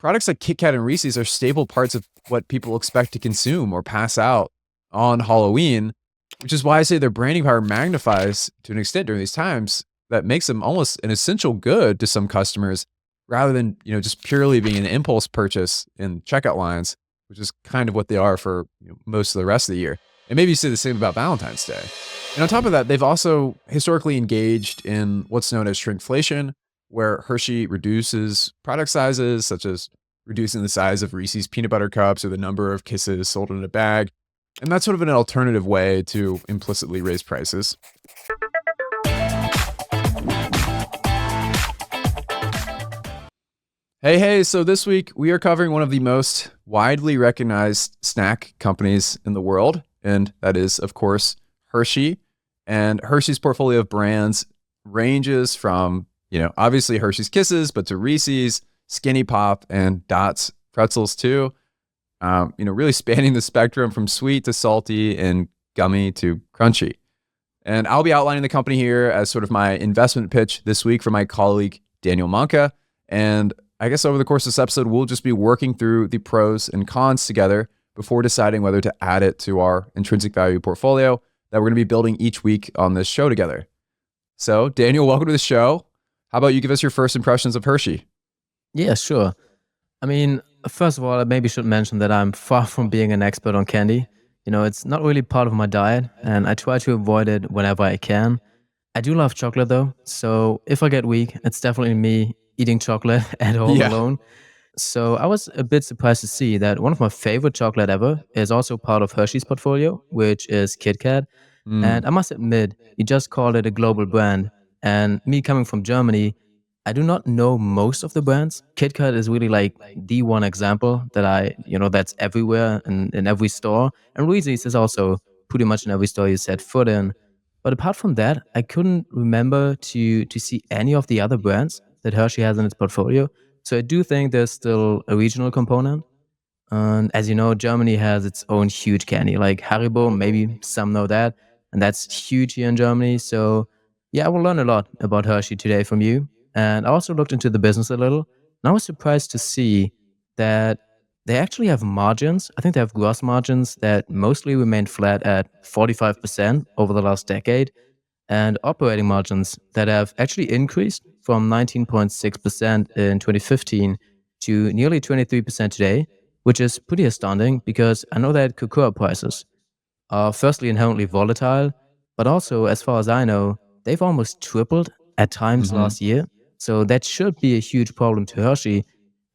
products like Kit Kat and Reese's are staple parts of what people expect to consume or pass out on Halloween, which is why I say their branding power magnifies to an extent during these times that makes them almost an essential good to some customers rather than, just purely being an impulse purchase in checkout lines, which is kind of what they are for most of the rest of the year. And maybe you say the same about Valentine's Day. And on top of that, they've also historically engaged in what's known as shrinkflation, where Hershey reduces product sizes, such as reducing the size of Reese's peanut butter cups or the number of kisses sold in a bag. And that's sort of an alternative way to implicitly raise prices. Hey, so this week we are covering one of the most widely recognized snack companies in the world, and that is, of course, Hershey. And Hershey's portfolio of brands ranges from, obviously Hershey's Kisses, but to Reese's, Skinny Pop, and Dots pretzels too. Really spanning the spectrum from sweet to salty and gummy to crunchy. And I'll be outlining the company here as sort of my investment pitch this week for my colleague, Daniel Mahnke. And I guess over the course of this episode, we'll just be working through the pros and cons together before deciding whether to add it to our intrinsic value portfolio that we're going to be building each week on this show together. So, Daniel, welcome to the show. How about you give us your first impressions of Hershey? Yeah, sure. I mean, first of all, I maybe should mention that I'm far from being an expert on candy. It's not really part of my diet, and I try to avoid it whenever I can. I do love chocolate, though, so if I get weak, it's definitely me eating chocolate at home alone. So I was a bit surprised to see that one of my favorite chocolate ever is also part of Hershey's portfolio, which is Kit Kat. And I must admit, you just called it a global brand. And me coming from Germany, I do not know most of the brands. Kit Kat is really like the one example that that's everywhere in every store. And Reese's is also pretty much in every store you set foot in. But apart from that, I couldn't remember to see any of the other brands that Hershey has in its portfolio. So I do think there's still a regional component. And as you know, Germany has its own huge candy, like Haribo, maybe some know that. And that's huge here in Germany. So yeah, I will learn a lot about Hershey today from you. And I also looked into the business a little. And I was surprised to see that they actually have margins. I think they have gross margins that mostly remained flat at 45% over the last decade, and operating margins that have actually increased from 19.6% in 2015 to nearly 23% today, which is pretty astounding because I know that cocoa prices are firstly inherently volatile, but also, as far as I know, they've almost tripled at times last year. So that should be a huge problem to Hershey.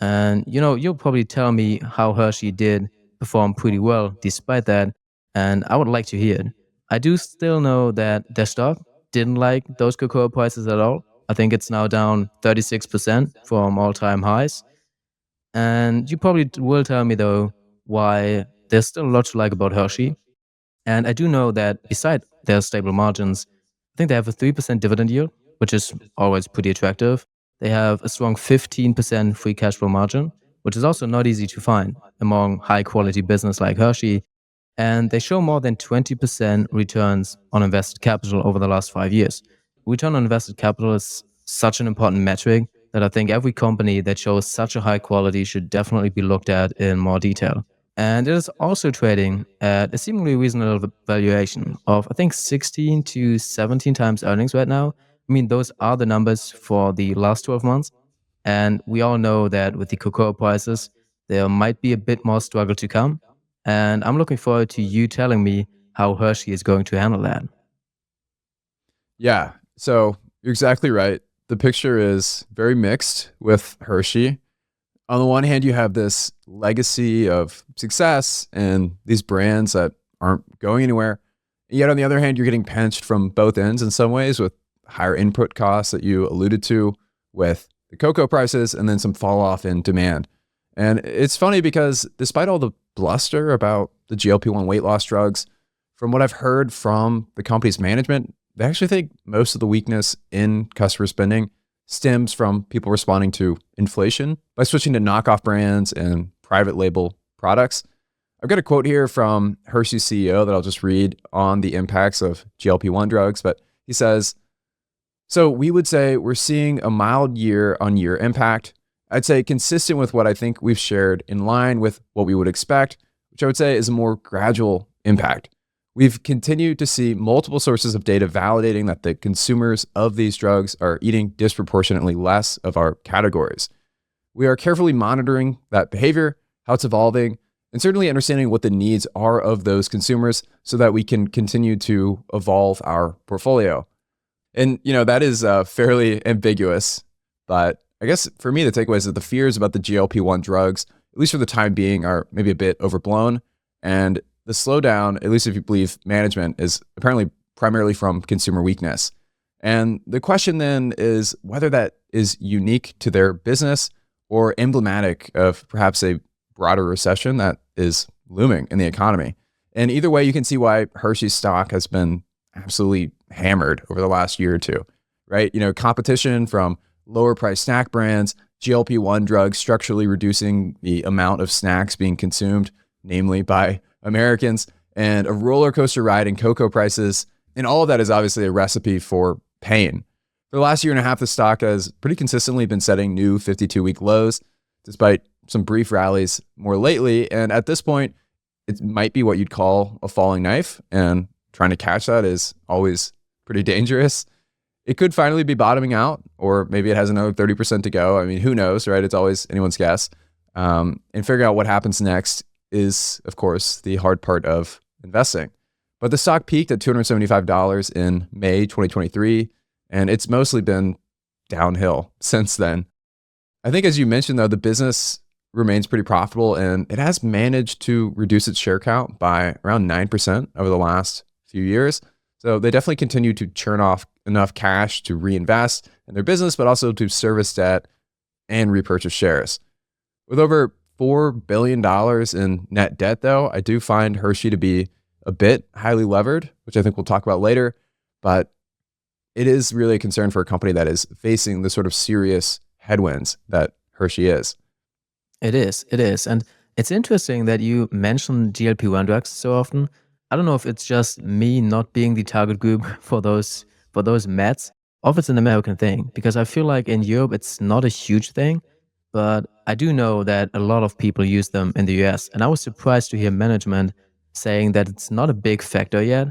And, you'll probably tell me how Hershey did perform pretty well despite that. And I would like to hear it. I do still know that their stock didn't like those cocoa prices at all. I think it's now down 36% from all-time highs. And you probably will tell me, though, why there's still a lot to like about Hershey. And I do know that beside their stable margins, I think they have a 3% dividend yield, which is always pretty attractive. They have a strong 15% free cash flow margin, which is also not easy to find among high-quality business like Hershey. And they show more than 20% returns on invested capital over the last 5 years. Return on invested capital is such an important metric that I think every company that shows such a high quality should definitely be looked at in more detail. And it is also trading at a seemingly reasonable valuation of, I think, 16 to 17 times earnings right now. I mean, those are the numbers for the last 12 months. And we all know that with the cocoa prices, there might be a bit more struggle to come. And I'm looking forward to you telling me how Hershey is going to handle that. Yeah, so you're exactly right. The picture is very mixed with Hershey. On the one hand, you have this legacy of success and these brands that aren't going anywhere. Yet on the other hand, you're getting pinched from both ends in some ways with higher input costs that you alluded to with the cocoa prices and then some fall off in demand. And it's funny because despite all the bluster about the GLP-1 weight loss drugs, from what I've heard from the company's management, they actually think most of the weakness in customer spending stems from people responding to inflation by switching to knockoff brands and private label products. I've got a quote here from Hershey's CEO that I'll just read on the impacts of GLP-1 drugs, but he says, "So we would say we're seeing a mild year-on-year impact. I'd say consistent with what I think we've shared, in line with what we would expect, which I would say is a more gradual impact. We've continued to see multiple sources of data validating that the consumers of these drugs are eating disproportionately less of our categories. We are carefully monitoring that behavior, how it's evolving, and certainly understanding what the needs are of those consumers so that we can continue to evolve our portfolio. And, that is fairly ambiguous, but I guess for me, the takeaway is that the fears about the GLP-1 drugs, at least for the time being, are maybe a bit overblown. And the slowdown, at least if you believe management, is apparently primarily from consumer weakness. And the question then is whether that is unique to their business or emblematic of perhaps a broader recession that is looming in the economy. And either way, you can see why Hershey's stock has been absolutely hammered over the last year or two, right? Competition from lower price snack brands, GLP-1 drugs structurally reducing the amount of snacks being consumed, namely by Americans, and a roller coaster ride in cocoa prices. And all of that is obviously a recipe for pain. For the last year and a half, the stock has pretty consistently been setting new 52-week lows, despite some brief rallies more lately. And at this point, it might be what you'd call a falling knife, and trying to catch that is always pretty dangerous. It could finally be bottoming out, or maybe it has another 30% to go. I mean, who knows, right? It's always anyone's guess. And figuring out what happens next is, of course, the hard part of investing. But the stock peaked at $275 in May 2023, and it's mostly been downhill since then. I think, as you mentioned, though, the business remains pretty profitable, and it has managed to reduce its share count by around 9% over the last few years. So they definitely continue to churn off enough cash to reinvest in their business, but also to service debt and repurchase shares. With over $4 billion in net debt, though, I do find Hershey to be a bit highly levered, which I think we'll talk about later. But it is really a concern for a company that is facing the sort of serious headwinds that Hershey is. It is. And it's interesting that you mention GLP-1 drugs so often. I don't know if it's just me not being the target group for those meds, or if it's an American thing, because I feel like in Europe it's not a huge thing, but I do know that a lot of people use them in the US, and I was surprised to hear management saying that it's not a big factor yet.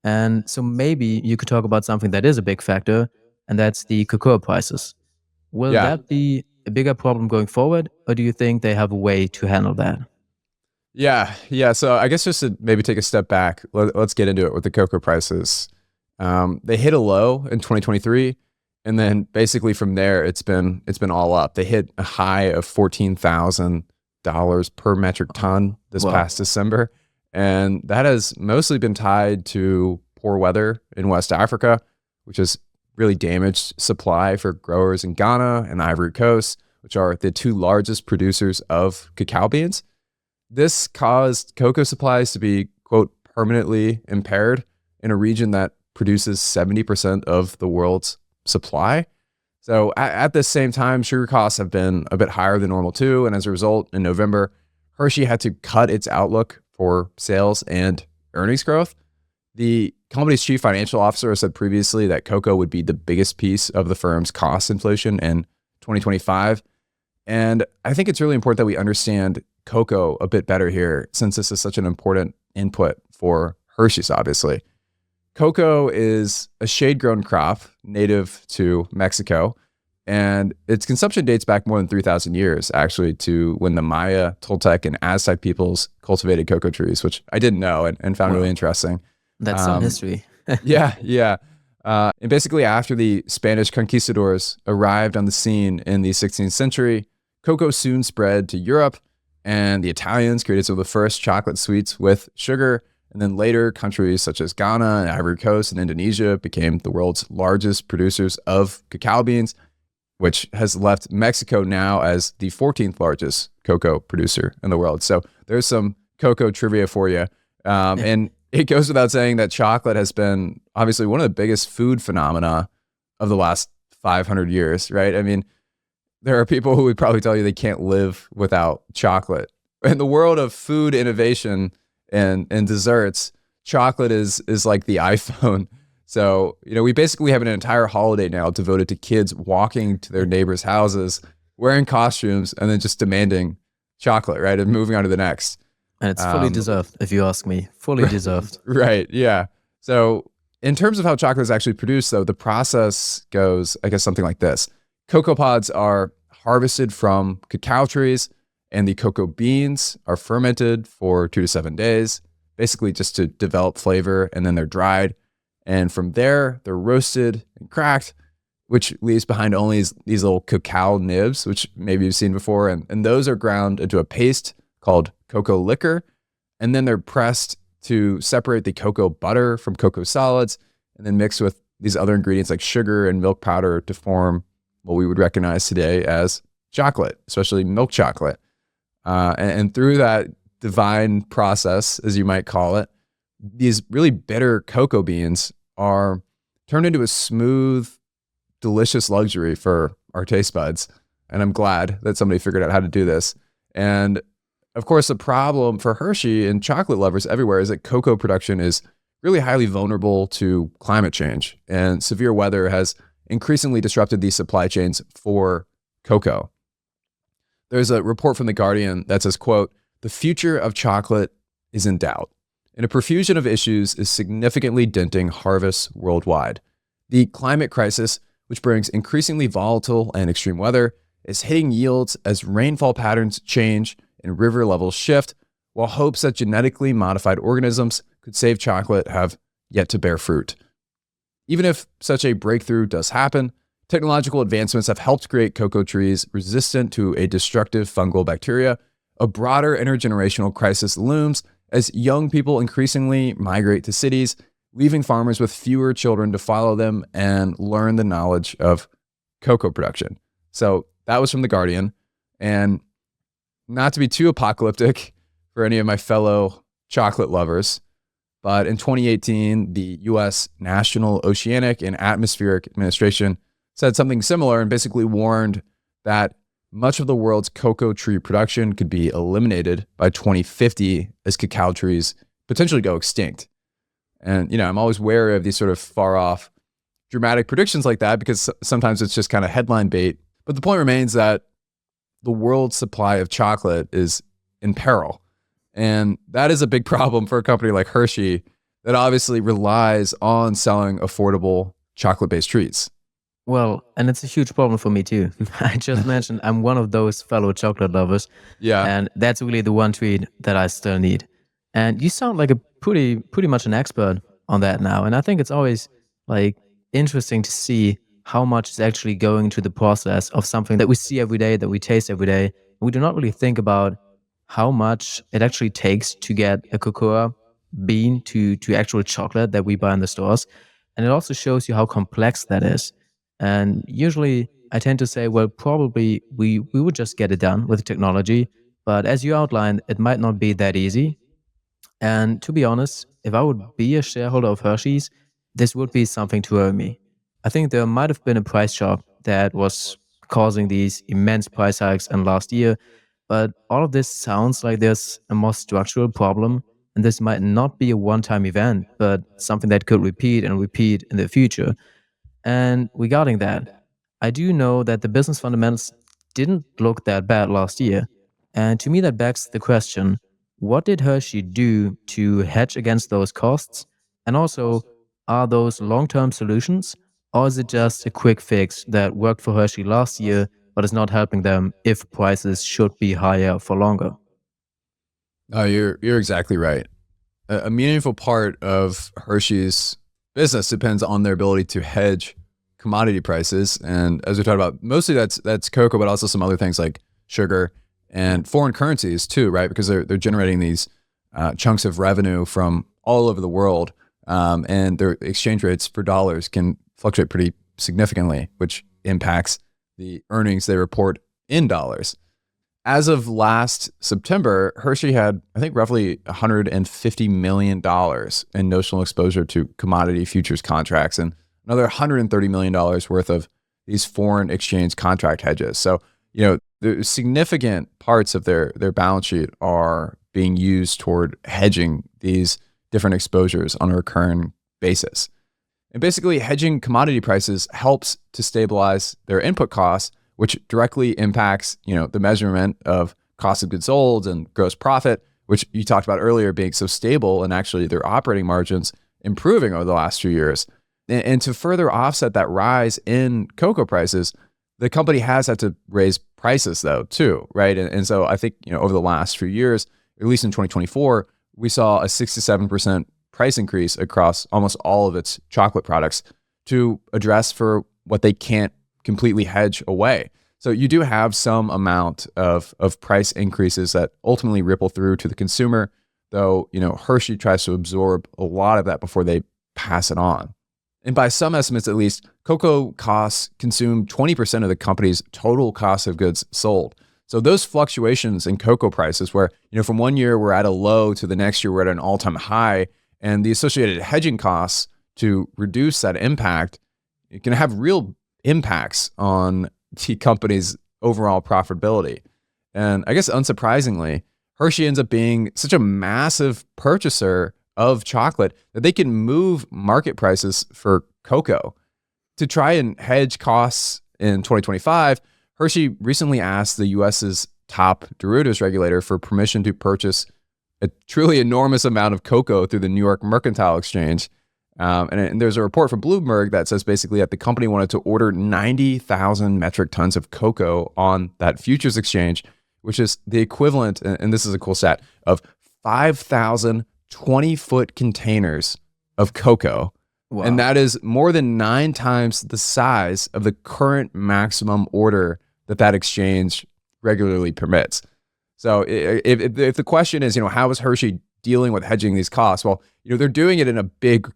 And so maybe you could talk about something that is a big factor, and that's the cocoa prices. Will Yeah. that be a bigger problem going forward, or do you think they have a way to handle that? Yeah. So I guess just to maybe take a step back, let's get into it with the cocoa prices. They hit a low in 2023, and then basically from there, it's been all up. They hit a high of $14,000 per metric ton this Wow. past December, and that has mostly been tied to poor weather in West Africa, which has really damaged supply for growers in Ghana and the Ivory Coast, which are the two largest producers of cacao beans. This caused cocoa supplies to be, quote, permanently impaired in a region that produces 70% of the world's supply. So at the same time, sugar costs have been a bit higher than normal too. And as a result, in November, Hershey had to cut its outlook for sales and earnings growth. The company's chief financial officer said previously that cocoa would be the biggest piece of the firm's cost inflation in 2025. And I think it's really important that we understand cocoa a bit better here, since this is such an important input for Hershey's, obviously. Cocoa is a shade-grown crop native to Mexico, and its consumption dates back more than 3,000 years, actually, to when the Maya, Toltec, and Aztec peoples cultivated cocoa trees, which I didn't know and found really interesting. That's some history. Yeah. And basically, after the Spanish conquistadors arrived on the scene in the 16th century, cocoa soon spread to Europe, and the Italians created some of the first chocolate sweets with sugar. And then later, countries such as Ghana and Ivory Coast and Indonesia became the world's largest producers of cacao beans, which has left Mexico now as the 14th largest cocoa producer in the world. So there's some cocoa trivia for you. And it goes without saying that chocolate has been obviously one of the biggest food phenomena of the last 500 years, right? I mean, there are people who would probably tell you they can't live without chocolate. In the world of food innovation and desserts, chocolate is like the iPhone. So, we basically have an entire holiday now devoted to kids walking to their neighbors' houses wearing costumes, and then just demanding chocolate, right? And moving on to the next. And it's fully deserved, if you ask me. Fully deserved. Right. Yeah. So in terms of how chocolate is actually produced, though, the process goes, I guess, something like this. Cocoa pods are harvested from cacao trees, and the cocoa beans are fermented for 2 to 7 days, basically just to develop flavor, and then they're dried. And from there, they're roasted and cracked, which leaves behind only these little cacao nibs, which maybe you've seen before. And those are ground into a paste called cocoa liquor. And then they're pressed to separate the cocoa butter from cocoa solids, and then mixed with these other ingredients like sugar and milk powder to form what we would recognize today as chocolate, especially milk chocolate. And through that divine process, as you might call it, these really bitter cocoa beans are turned into a smooth, delicious luxury for our taste buds. And I'm glad that somebody figured out how to do this. And of course, the problem for Hershey and chocolate lovers everywhere is that cocoa production is really highly vulnerable to climate change, and severe weather has increasingly disrupted these supply chains for cocoa. There's a report from The Guardian that says, quote, "The future of chocolate is in doubt, and a profusion of issues is significantly denting harvests worldwide. The climate crisis, which brings increasingly volatile and extreme weather, is hitting yields as rainfall patterns change and river levels shift, while hopes that genetically modified organisms could save chocolate have yet to bear fruit. Even if such a breakthrough does happen, technological advancements have helped create cocoa trees resistant to a destructive fungal bacteria. A broader intergenerational crisis looms as young people increasingly migrate to cities, leaving farmers with fewer children to follow them and learn the knowledge of cocoa production." So that was from The Guardian. And not to be too apocalyptic for any of my fellow chocolate lovers, but in 2018, the U.S. National Oceanic and Atmospheric Administration said something similar and basically warned that much of the world's cocoa tree production could be eliminated by 2050 as cacao trees potentially go extinct. And, you know, I'm always wary of these sort of far off dramatic predictions like that because sometimes it's just kind of headline bait. But the point remains that the world's supply of chocolate is in peril. And that is a big problem for a company like Hershey that obviously relies on selling affordable chocolate-based treats. Well, and it's a huge problem for me too. I just mentioned I'm one of those fellow chocolate lovers. Yeah. And that's really the one treat that I still need. And you sound like a pretty much an expert on that now. And I think it's always like interesting to see how much is actually going into the process of something that we see every day, that we taste every day. We do not really think about how much it actually takes to get a cocoa bean to actual chocolate that we buy in the stores. And it also shows you how complex that is. And usually I tend to say, well, probably we would just get it done with technology. But as you outlined, it might not be that easy. And to be honest, if I would be a shareholder of Hershey's, this would be something to owe me. I think there might have been a price shock that was causing these immense price hikes in last year. But all of this sounds like there's a more structural problem. And this might not be a one-time event, but something that could repeat and repeat in the future. And regarding that, I do know that the business fundamentals didn't look that bad last year. And to me, that begs the question, what did Hershey do to hedge against those costs? And also, are those long-term solutions? Or is it just a quick fix that worked for Hershey last year, but is not helping them if prices should be higher for longer? Oh, you're exactly right. A meaningful part of Hershey's business depends on their ability to hedge commodity prices. And as we talked about, mostly that's cocoa, but also some other things like sugar and foreign currencies too, right? Because they're generating these chunks of revenue from all over the world, and their exchange rates for dollars can fluctuate pretty significantly, which impacts the earnings they report in dollars. As of last September, Hershey had, I think, roughly $150 million in notional exposure to commodity futures contracts and another $130 million worth of these foreign exchange contract hedges. So, you know, the significant parts of their balance sheet are being used toward hedging these different exposures on a recurring basis. And basically, hedging commodity prices helps to stabilize their input costs which directly impacts, the measurement of cost of goods sold and gross profit, which you talked about earlier being so stable and actually their operating margins improving over the last few years. And to further offset that rise in cocoa prices, the company has had to raise prices though too, right? And so I think, over the last few years, at least in 2024, we saw a 67% price increase across almost all of its chocolate products to address for what they can't completely hedge away. So you do have some amount of price increases that ultimately ripple through to the consumer, though, Hershey tries to absorb a lot of that before they pass it on. And by some estimates, at least, cocoa costs consume 20% of the company's total cost of goods sold. So those fluctuations in cocoa prices where, from one year we're at a low to the next year we're at an all-time high, and the associated hedging costs to reduce that impact, it can have real impacts on the company's overall profitability. And I guess unsurprisingly, Hershey ends up being such a massive purchaser of chocolate that they can move market prices for cocoa. To try and hedge costs in 2025, Hershey recently asked the US's top derivatives regulator for permission to purchase a truly enormous amount of cocoa through the New York Mercantile Exchange. And there's a report from Bloomberg that says basically that the company wanted to order 90,000 metric tons of cocoa on that futures exchange, which is the equivalent, and this is a cool stat, of 5,000 20-foot containers of cocoa. Wow. And that is more than 9 times the size of the current maximum order that exchange regularly permits. So if the question is, how is Hershey dealing with hedging these costs? Well, they're doing it in a big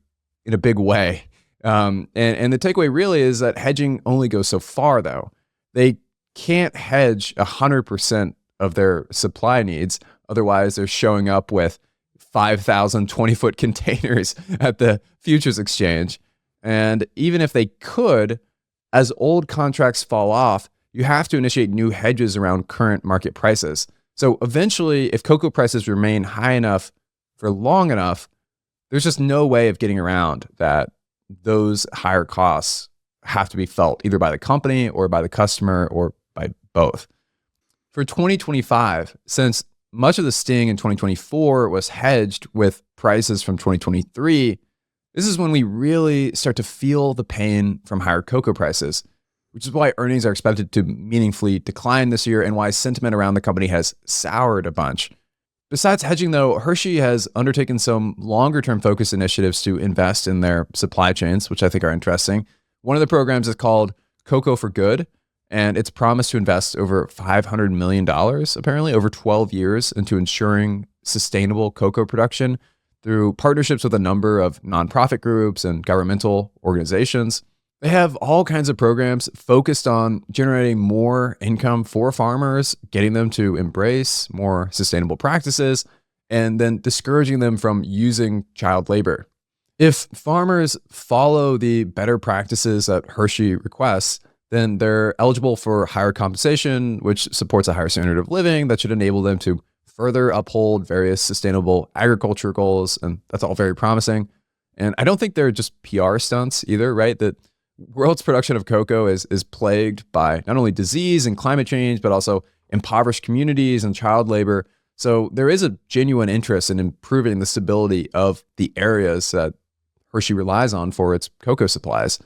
way. And the takeaway really is that hedging only goes so far, though. They can't hedge 100% of their supply needs. Otherwise, they're showing up with 5,000 20-foot containers at the futures exchange. And even if they could, as old contracts fall off, you have to initiate new hedges around current market prices. So eventually, if cocoa prices remain high enough for long enough, there's just no way of getting around that those higher costs have to be felt either by the company or by the customer or by both. For 2025, since much of the sting in 2024 was hedged with prices from 2023, this is when we really start to feel the pain from higher cocoa prices, which is why earnings are expected to meaningfully decline this year and why sentiment around the company has soured a bunch. Besides hedging, though, Hershey has undertaken some longer-term focus initiatives to invest in their supply chains, which I think are interesting. One of the programs is called Cocoa for Good, and it's promised to invest over $500 million, apparently, over 12 years into ensuring sustainable cocoa production through partnerships with a number of nonprofit groups and governmental organizations. They have all kinds of programs focused on generating more income for farmers, getting them to embrace more sustainable practices, and then discouraging them from using child labor. If farmers follow the better practices that Hershey requests, then they're eligible for higher compensation, which supports a higher standard of living that should enable them to further uphold various sustainable agriculture goals. And that's all very promising. And I don't think they're just PR stunts either, right? The world's production of cocoa is plagued by not only disease and climate change, but also impoverished communities and child labor. So there is a genuine interest in improving the stability of the areas that Hershey relies on for its cocoa supplies.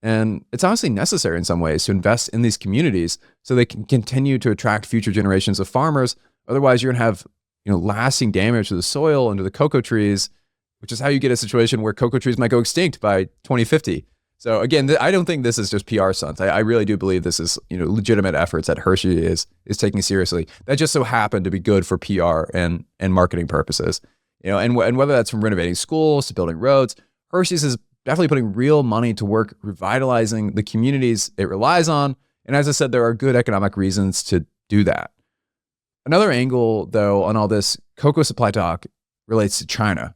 And it's honestly necessary in some ways to invest in these communities so they can continue to attract future generations of farmers. Otherwise, you're going to have lasting damage to the soil and to the cocoa trees, which is how you get a situation where cocoa trees might go extinct by 2050. So again, I don't think this is just PR stunts. I really do believe this is legitimate efforts that Hershey is taking seriously. That just so happened to be good for PR and marketing purposes. And whether that's from renovating schools to building roads, Hershey's is definitely putting real money to work revitalizing the communities it relies on. And as I said, there are good economic reasons to do that. Another angle, though, on all this cocoa supply talk relates to China.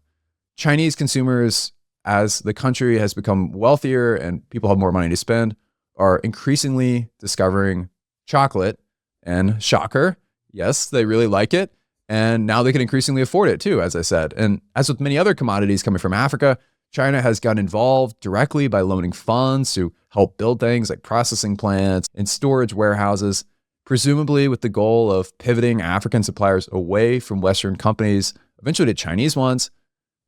Chinese consumers, as the country has become wealthier and people have more money to spend, are increasingly discovering chocolate. And shocker, yes, they really like it. And now they can increasingly afford it too, as I said. And as with many other commodities coming from Africa, China has gotten involved directly by loaning funds to help build things like processing plants and storage warehouses, presumably with the goal of pivoting African suppliers away from Western companies, eventually to Chinese ones.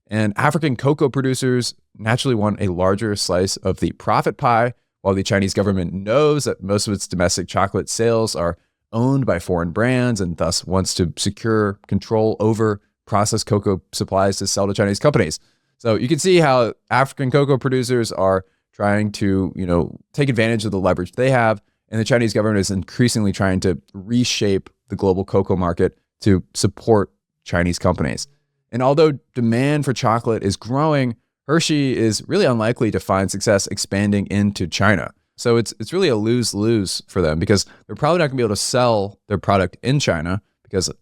And African cocoa producers naturally want a larger slice of the profit pie, while the Chinese government knows that most of its domestic chocolate sales are owned by foreign brands and thus wants to secure control over processed cocoa supplies to sell to Chinese companies. So you can see how African cocoa producers are trying to, take advantage of the leverage they have, and the Chinese government is increasingly trying to reshape the global cocoa market to support Chinese companies. And although demand for chocolate is growing, Hershey is really unlikely to find success expanding into China. So it's really a lose-lose for them, because they're probably not going to be able to sell their product in China because,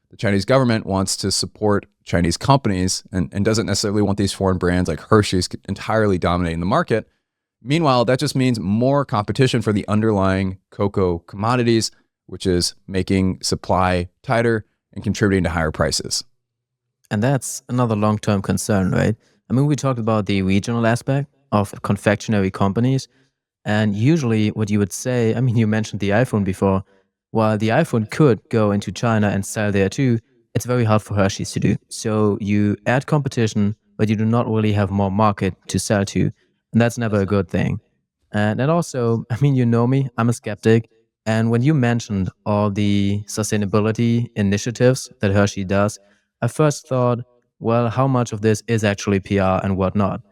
the Chinese government wants to support Chinese companies and doesn't necessarily want these foreign brands like Hershey's entirely dominating the market. Meanwhile, that just means more competition for the underlying cocoa commodities, which is making supply tighter and contributing to higher prices. And that's another long-term concern, right? I mean, we talked about the regional aspect of confectionery companies. And usually what you would say, I mean, you mentioned the iPhone before. While the iPhone could go into China and sell there too, it's very hard for Hershey's to do. So you add competition, but you do not really have more market to sell to. And that's never a good thing. And also, I mean, you know me, I'm a skeptic. And when you mentioned all the sustainability initiatives that Hershey does, I first thought, well, how much of this is actually PR and what not?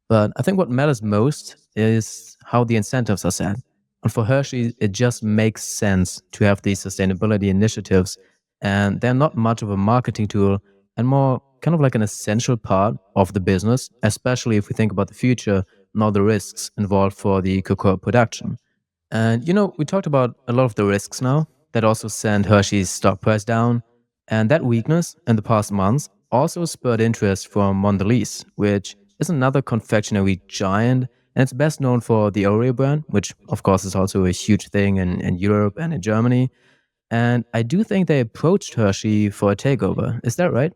But I think what matters most is how the incentives are set. And for Hershey, it just makes sense to have these sustainability initiatives. And they're not much of a marketing tool and more kind of like an essential part of the business, especially if we think about the future and all the risks involved for the cocoa production. And we talked about a lot of the risks now that also sent Hershey's stock price down. And that weakness in the past months also spurred interest from Mondelez, which is another confectionery giant. And it's best known for the Oreo brand, which of course is also a huge thing in Europe and in Germany. And I do think they approached Hershey for a takeover. Is that right?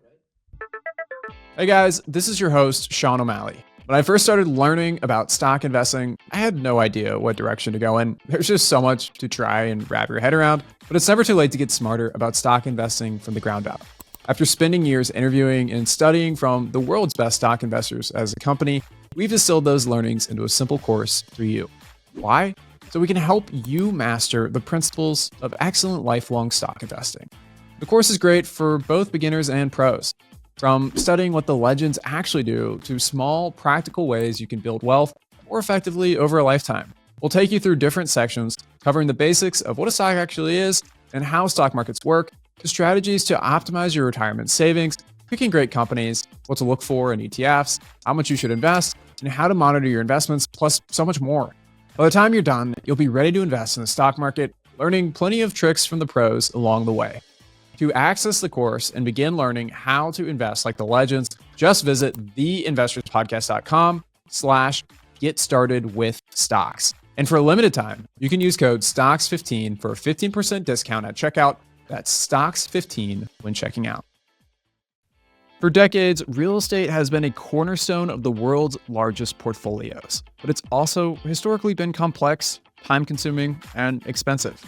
Hey guys, this is your host, Shawn O'Malley. When I first started learning about stock investing, I had no idea what direction to go in. There's just so much to try and wrap your head around, but it's never too late to get smarter about stock investing from the ground up. After spending years interviewing and studying from the world's best stock investors as a company, we've distilled those learnings into a simple course for you. Why? So we can help you master the principles of excellent lifelong stock investing. The course is great for both beginners and pros. From studying what the legends actually do to small, practical ways you can build wealth more effectively over a lifetime. We'll take you through different sections covering the basics of what a stock actually is and how stock markets work, to strategies to optimize your retirement savings, picking great companies, what to look for in ETFs, how much you should invest, and how to monitor your investments, plus so much more. By the time you're done, you'll be ready to invest in the stock market, learning plenty of tricks from the pros along the way. To access the course and begin learning how to invest like the legends, just visit theinvestorspodcast.com/get-started-with-stocks. And for a limited time, you can use code STOCKS15 for a 15% discount at checkout. That's STOCKS15 when checking out. For decades, real estate has been a cornerstone of the world's largest portfolios, but it's also historically been complex, time-consuming, and expensive.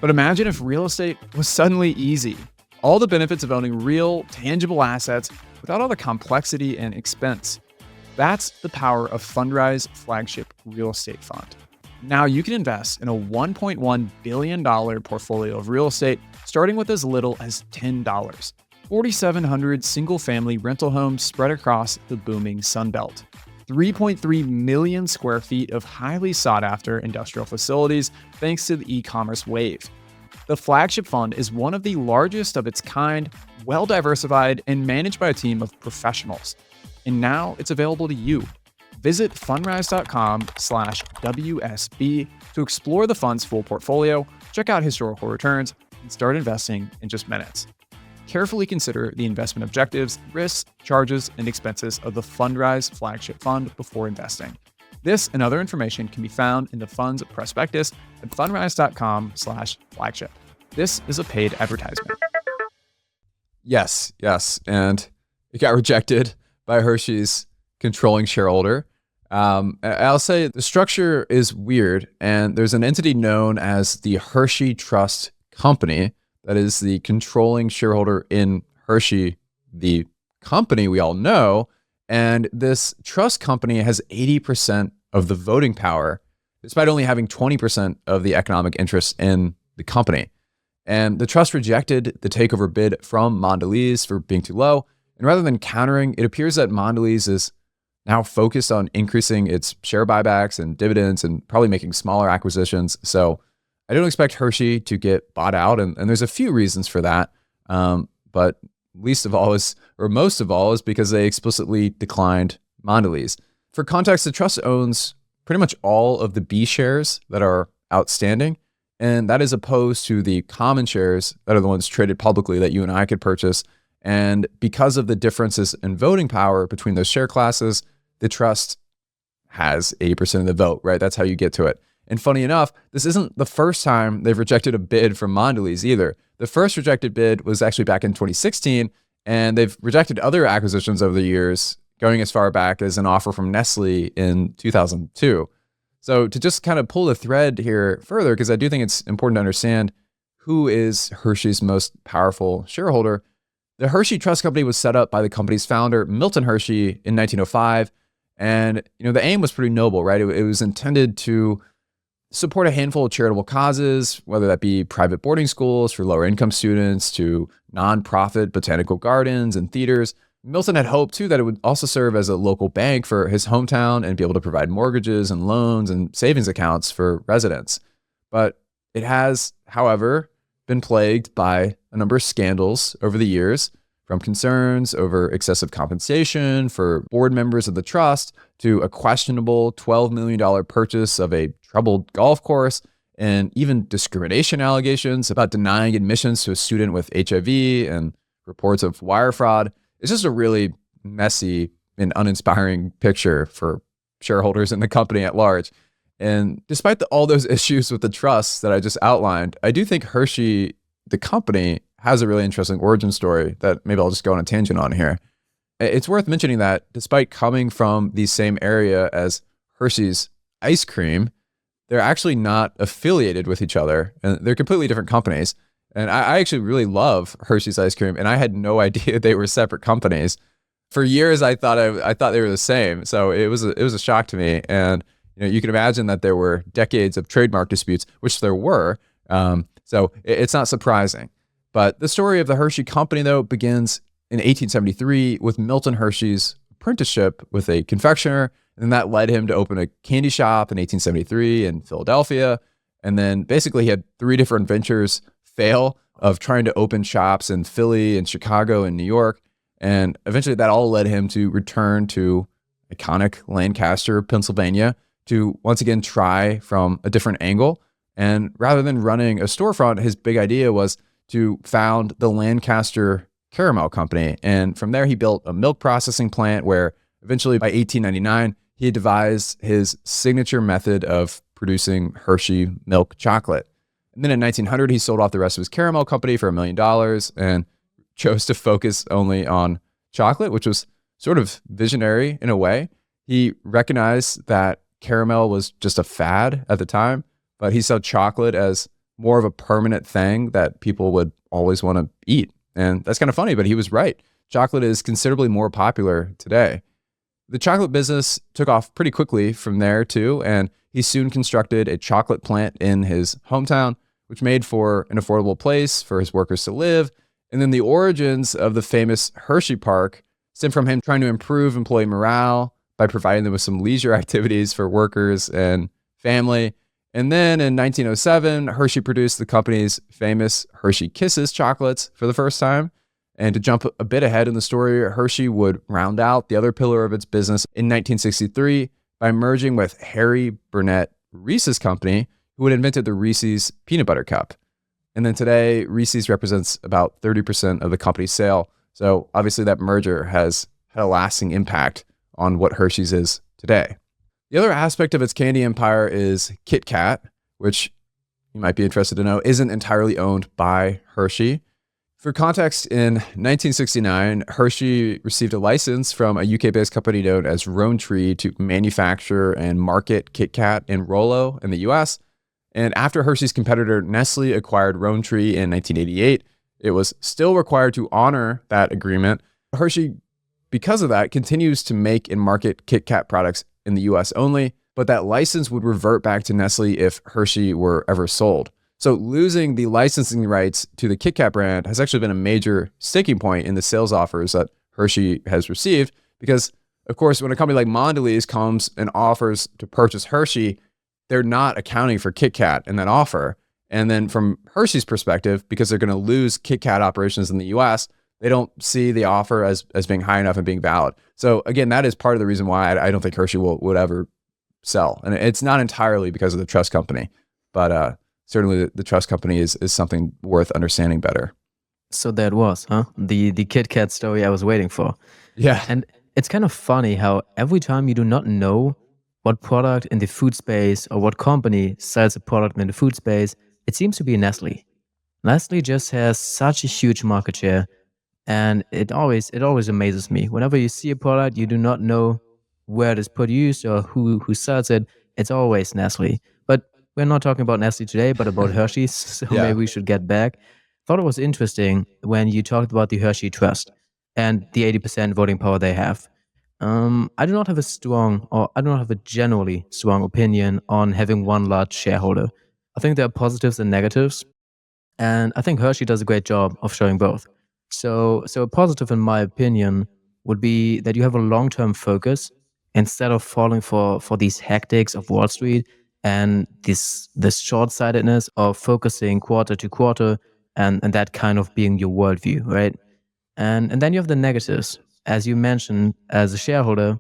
But imagine if real estate was suddenly easy. All the benefits of owning real, tangible assets without all the complexity and expense. That's the power of Fundrise Flagship Real Estate Fund. Now you can invest in a $1.1 billion portfolio of real estate starting with as little as $10. 4,700 single-family rental homes spread across the booming Sun Belt. 3.3 million square feet of highly sought-after industrial facilities thanks to the e-commerce wave. The flagship fund is one of the largest of its kind, well-diversified, and managed by a team of professionals. And now it's available to you. Visit fundrise.com/WSB to explore the fund's full portfolio, check out historical returns, and start investing in just minutes. Carefully consider the investment objectives, risks, charges, and expenses of the Fundrise Flagship Fund before investing. This and other information can be found in the fund's prospectus at fundrise.com/flagship. This is a paid advertisement. Yes. And it got rejected by Hershey's controlling shareholder. I'll say the structure is weird, and there's an entity known as the Hershey Trust Company that is the controlling shareholder in Hershey, the company we all know. And this trust company has 80% of the voting power, despite only having 20% of the economic interest in the company. And the trust rejected the takeover bid from Mondelez for being too low. And rather than countering, it appears that Mondelez is now focused on increasing its share buybacks and dividends and probably making smaller acquisitions. So I don't expect Hershey to get bought out. And there's a few reasons for that. But most of all is because they explicitly declined Mondelez. For context, the trust owns pretty much all of the B shares that are outstanding. And that is opposed to the common shares that are the ones traded publicly that you and I could purchase. And because of the differences in voting power between those share classes, the trust has 80% of the vote, right? That's how you get to it. And funny enough, this isn't the first time they've rejected a bid from Mondelez either. The first rejected bid was actually back in 2016, and they've rejected other acquisitions over the years, going as far back as an offer from Nestle in 2002. So to just kind of pull the thread here further, because I do think it's important to understand who is Hershey's most powerful shareholder. The Hershey Trust Company was set up by the company's founder, Milton Hershey, in 1905. And the aim was pretty noble, right? It was intended to support a handful of charitable causes, whether that be private boarding schools for lower income students to nonprofit botanical gardens and theaters. Milton had hoped too that it would also serve as a local bank for his hometown and be able to provide mortgages and loans and savings accounts for residents. But it has, however, been plagued by a number of scandals over the years, from concerns over excessive compensation for board members of the trust to a questionable $12 million purchase of a troubled golf course, and even discrimination allegations about denying admissions to a student with HIV and reports of wire fraud. It's just a really messy and uninspiring picture for shareholders in the company at large. And despite all those issues with the trust that I just outlined, I do think Hershey, the company, has a really interesting origin story that maybe I'll just go on a tangent on here. It's worth mentioning that despite coming from the same area as Hershey's ice cream, they're actually not affiliated with each other, and they're completely different companies. And I actually really love Hershey's ice cream, and I had no idea they were separate companies. For years, I thought they were the same. So it was a shock to me. And you can imagine that there were decades of trademark disputes, which there were. So it's not surprising. But the story of the Hershey Company, though, begins in 1873 with Milton Hershey's apprenticeship with a confectioner. And that led him to open a candy shop in 1873 in Philadelphia. And then basically he had 3 different ventures fail of trying to open shops in Philly and Chicago and New York. And eventually that all led him to return to iconic Lancaster, Pennsylvania, to once again try from a different angle. And rather than running a storefront, his big idea was to found the Lancaster Caramel Company. And from there, he built a milk processing plant where eventually by 1899, he had devised his signature method of producing Hershey milk chocolate. And then in 1900, he sold off the rest of his caramel company for $1 million and chose to focus only on chocolate, which was sort of visionary in a way. He recognized that caramel was just a fad at the time, but he saw chocolate as more of a permanent thing that people would always want to eat. And that's kind of funny, but he was right. Chocolate is considerably more popular today. The chocolate business took off pretty quickly from there too, and he soon constructed a chocolate plant in his hometown, which made for an affordable place for his workers to live. And then the origins of the famous Hershey Park stem from him trying to improve employee morale by providing them with some leisure activities for workers and family. And then in 1907, Hershey produced the company's famous Hershey Kisses chocolates for the first time. And to jump a bit ahead in the story, Hershey would round out the other pillar of its business in 1963 by merging with Harry Burnett Reese's company, who had invented the Reese's Peanut Butter Cup. And then today, Reese's represents about 30% of the company's sale. So obviously that merger has had a lasting impact on what Hershey's is today. The other aspect of its candy empire is Kit Kat, which you might be interested to know isn't entirely owned by Hershey. For context, in 1969, Hershey received a license from a UK-based company known as Rowntree to manufacture and market Kit Kat and Rolo in the US. And after Hershey's competitor Nestle acquired Rowntree in 1988, it was still required to honor that agreement. Hershey, because of that, continues to make and market Kit Kat products in the US only, but that license would revert back to Nestle if Hershey were ever sold. So losing the licensing rights to the Kit Kat brand has actually been a major sticking point in the sales offers that Hershey has received because, of course, when a company like Mondelez comes and offers to purchase Hershey, they're not accounting for Kit Kat in that offer. And then from Hershey's perspective, because they're going to lose Kit Kat operations in the US, they don't see the offer as being high enough and being valid. So again, that is part of the reason why I don't think Hershey would ever sell. And it's not entirely because of the trust company, but certainly the trust company is something worth understanding better. So that was, the Kit Kat story I was waiting for. Yeah. And it's kind of funny how every time you do not know what product in the food space or what company sells a product in the food space, it seems to be Nestle. Nestle just has such a huge market share, and it always amazes me. Whenever you see a product, you do not know where it is produced or who sells it. It's always Nestle. But we're not talking about Nestle today, but about Hershey's. So Yeah. maybe we should get back. Thought it was interesting when you talked about the Hershey Trust and the 80% voting power they have. I do not have a generally strong opinion on having one large shareholder. I think there are positives and negatives, and I think Hershey does a great job of showing both. So a positive, in my opinion, would be that you have a long-term focus instead of falling for these hectics of Wall Street and this short-sightedness of focusing quarter to quarter and that kind of being your worldview, right? And then you have the negatives. As you mentioned, as a shareholder,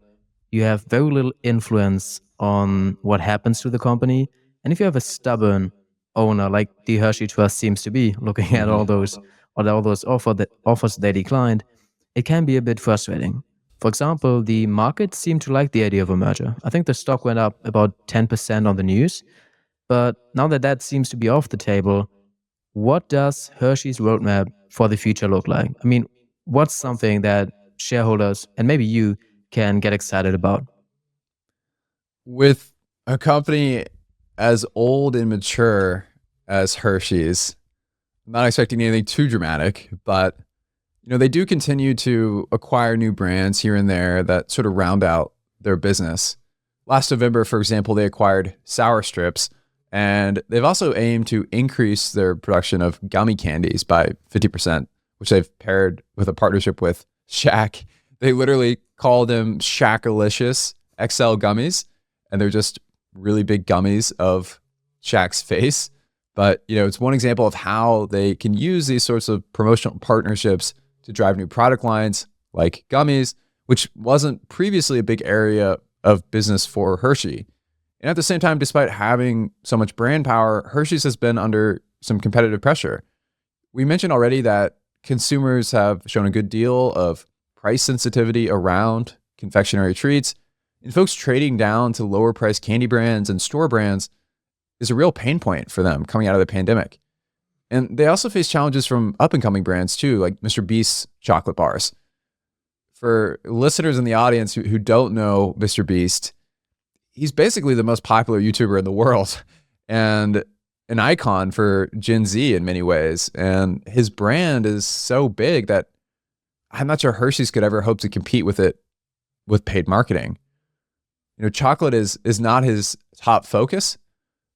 you have very little influence on what happens to the company. And if you have a stubborn owner like the Hershey Trust seems to be, looking at all those offers they declined, it can be a bit frustrating. For example, the market seemed to like the idea of a merger. I think the stock went up about 10% on the news. But now that that seems to be off the table, what does Hershey's roadmap for the future look like? I mean, what's something that shareholders and maybe you can get excited about? With a company as old and mature as Hershey's, I'm not expecting anything too dramatic, but they do continue to acquire new brands here and there that sort of round out their business. Last November, for example, they acquired Sour Strips, and they've also aimed to increase their production of gummy candies by 50%, which they've paired with a partnership with Shaq. They literally call them Shaqalicious XL gummies, and they're just really big gummies of Shaq's face. But, it's one example of how they can use these sorts of promotional partnerships to drive new product lines like gummies, which wasn't previously a big area of business for Hershey. And at the same time, despite having so much brand power, Hershey's has been under some competitive pressure. We mentioned already that consumers have shown a good deal of price sensitivity around confectionery treats, and folks trading down to lower priced candy brands and store brands is a real pain point for them coming out of the pandemic. And they also face challenges from up-and-coming brands too, like Mr. Beast's chocolate bars. For listeners in the audience who don't know Mr. Beast, he's basically the most popular YouTuber in the world and an icon for Gen Z in many ways. And his brand is so big that I'm not sure Hershey's could ever hope to compete with it with paid marketing. Chocolate is not his top focus,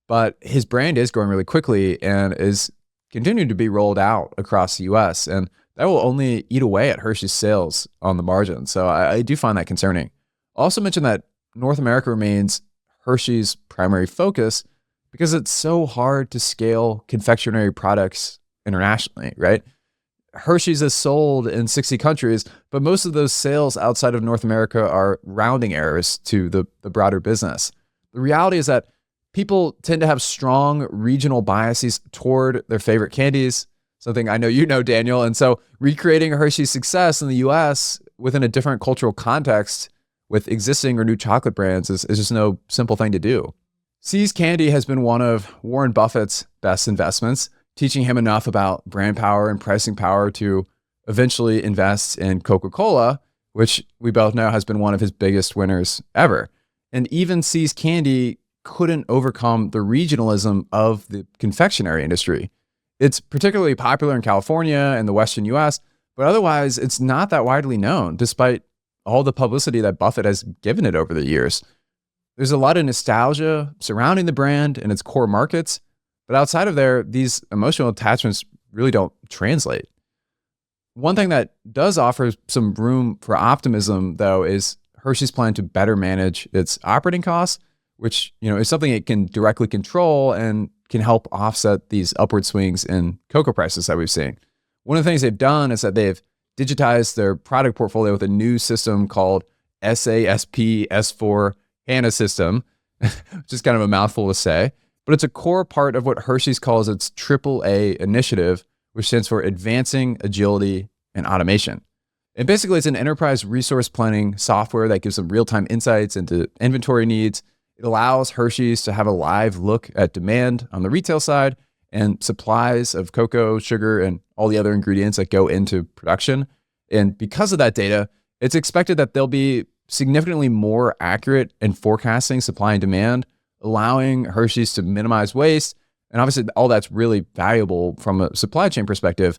but his brand is growing really quickly and is continuing to be rolled out across the US. And that will only eat away at Hershey's sales on the margin. So I do find that concerning. I'll also mention that North America remains Hershey's primary focus because it's so hard to scale confectionery products internationally, right? Hershey's is sold in 60 countries, but most of those sales outside of North America are rounding errors to the broader business. The reality is that people tend to have strong regional biases toward their favorite candies, something I know you know, Daniel. And so recreating Hershey's success in the US within a different cultural context with existing or new chocolate brands is just no simple thing to do. See's Candy has been one of Warren Buffett's best investments. teaching him enough about brand power and pricing power to eventually invest in Coca-Cola, which we both know has been one of his biggest winners ever. And even See's Candy couldn't overcome the regionalism of the confectionery industry. It's particularly popular in California and the Western US, but otherwise it's not that widely known, despite all the publicity that Buffett has given it over the years. There's a lot of nostalgia surrounding the brand and its core markets, but outside of there, these emotional attachments really don't translate. One thing that does offer some room for optimism, though, is Hershey's plan to better manage its operating costs, which is something it can directly control and can help offset these upward swings in cocoa prices that we've seen. One of the things they've done is that they've digitized their product portfolio with a new system called SASP S4 HANA system, which is kind of a mouthful to say, but it's a core part of what Hershey's calls its AAA initiative, which stands for Advancing Agility and Automation. And basically, it's an enterprise resource planning software that gives them real-time insights into inventory needs. It allows Hershey's to have a live look at demand on the retail side and supplies of cocoa, sugar, and all the other ingredients that go into production. And because of that data, it's expected that they'll be significantly more accurate in forecasting supply and demand, allowing Hershey's to minimize waste. And obviously, all that's really valuable from a supply chain perspective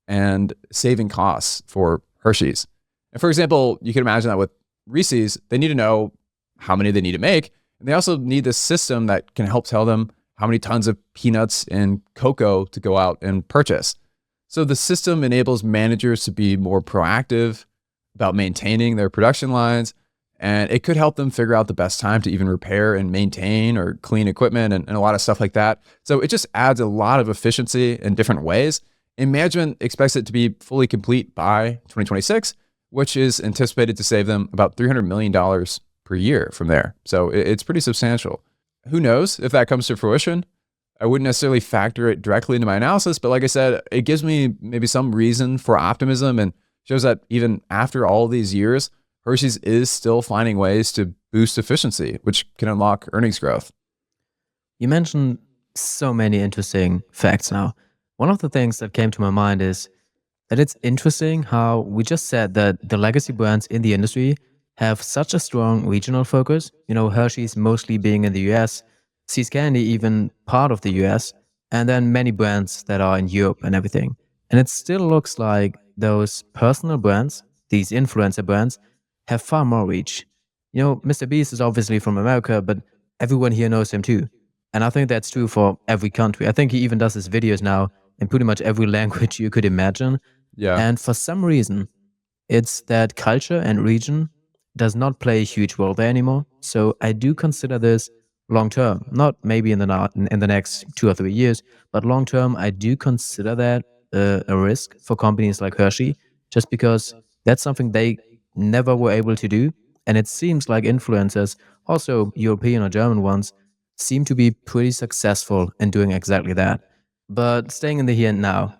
and saving costs for Hershey's. And for example, you can imagine that with Reese's, they need to know how many they need to make. And they also need this system that can help tell them how many tons of peanuts and cocoa to go out and purchase. So the system enables managers to be more proactive about maintaining their production lines, and it could help them figure out the best time to even repair and maintain or clean equipment and a lot of stuff like that. So it just adds a lot of efficiency in different ways. And management expects it to be fully complete by 2026, which is anticipated to save them about $300 million per year from there. So it's pretty substantial. Who knows if that comes to fruition? I wouldn't necessarily factor it directly into my analysis, but like I said, it gives me maybe some reason for optimism and shows that even after all these years, Hershey's is still finding ways to boost efficiency, which can unlock earnings growth. You mentioned so many interesting facts now. One of the things that came to my mind is that it's interesting how we just said that the legacy brands in the industry have such a strong regional focus. Hershey's mostly being in the US, See's Candy even part of the US, and then many brands that are in Europe and everything. And it still looks like those personal brands, these influencer brands, have far more reach. Mr. Beast is obviously from America, but everyone here knows him too. And I think that's true for every country. I think he even does his videos now in pretty much every language you could imagine. Yeah. And for some reason, it's that culture and region does not play a huge role there anymore. So I do consider this long term, not maybe in the next 2 or 3 years, but long term, I do consider that a risk for companies like Hershey, just because that's something they never were able to do. And it seems like influencers, also European or German ones, seem to be pretty successful in doing exactly that. But staying in the here and now,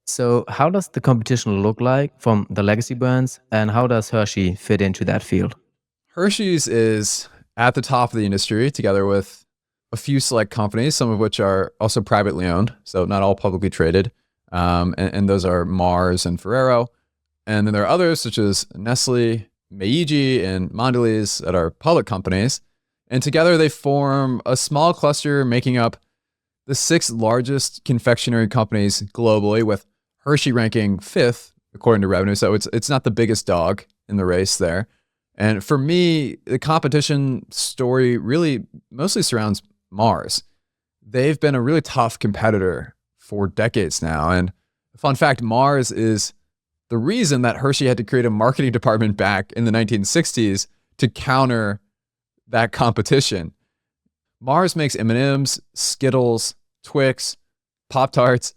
so how does the competition look like from the legacy brands, and how does Hershey fit into that field? Hershey's is at the top of the industry together with a few select companies, some of which are also privately owned, so not all publicly traded. And those are Mars and Ferrero. And then there are others such as Nestle, Meiji, and Mondelez that are public companies. And together they form a small cluster making up the 6th largest confectionery companies globally, with Hershey ranking 5th according to revenue. So it's not the biggest dog in the race there. And for me, the competition story really mostly surrounds Mars. They've been a really tough competitor for decades now. And fun fact, Mars is the reason that Hershey had to create a marketing department back in the 1960s to counter that competition. Mars makes M&Ms, Skittles, Twix, Pop-Tarts,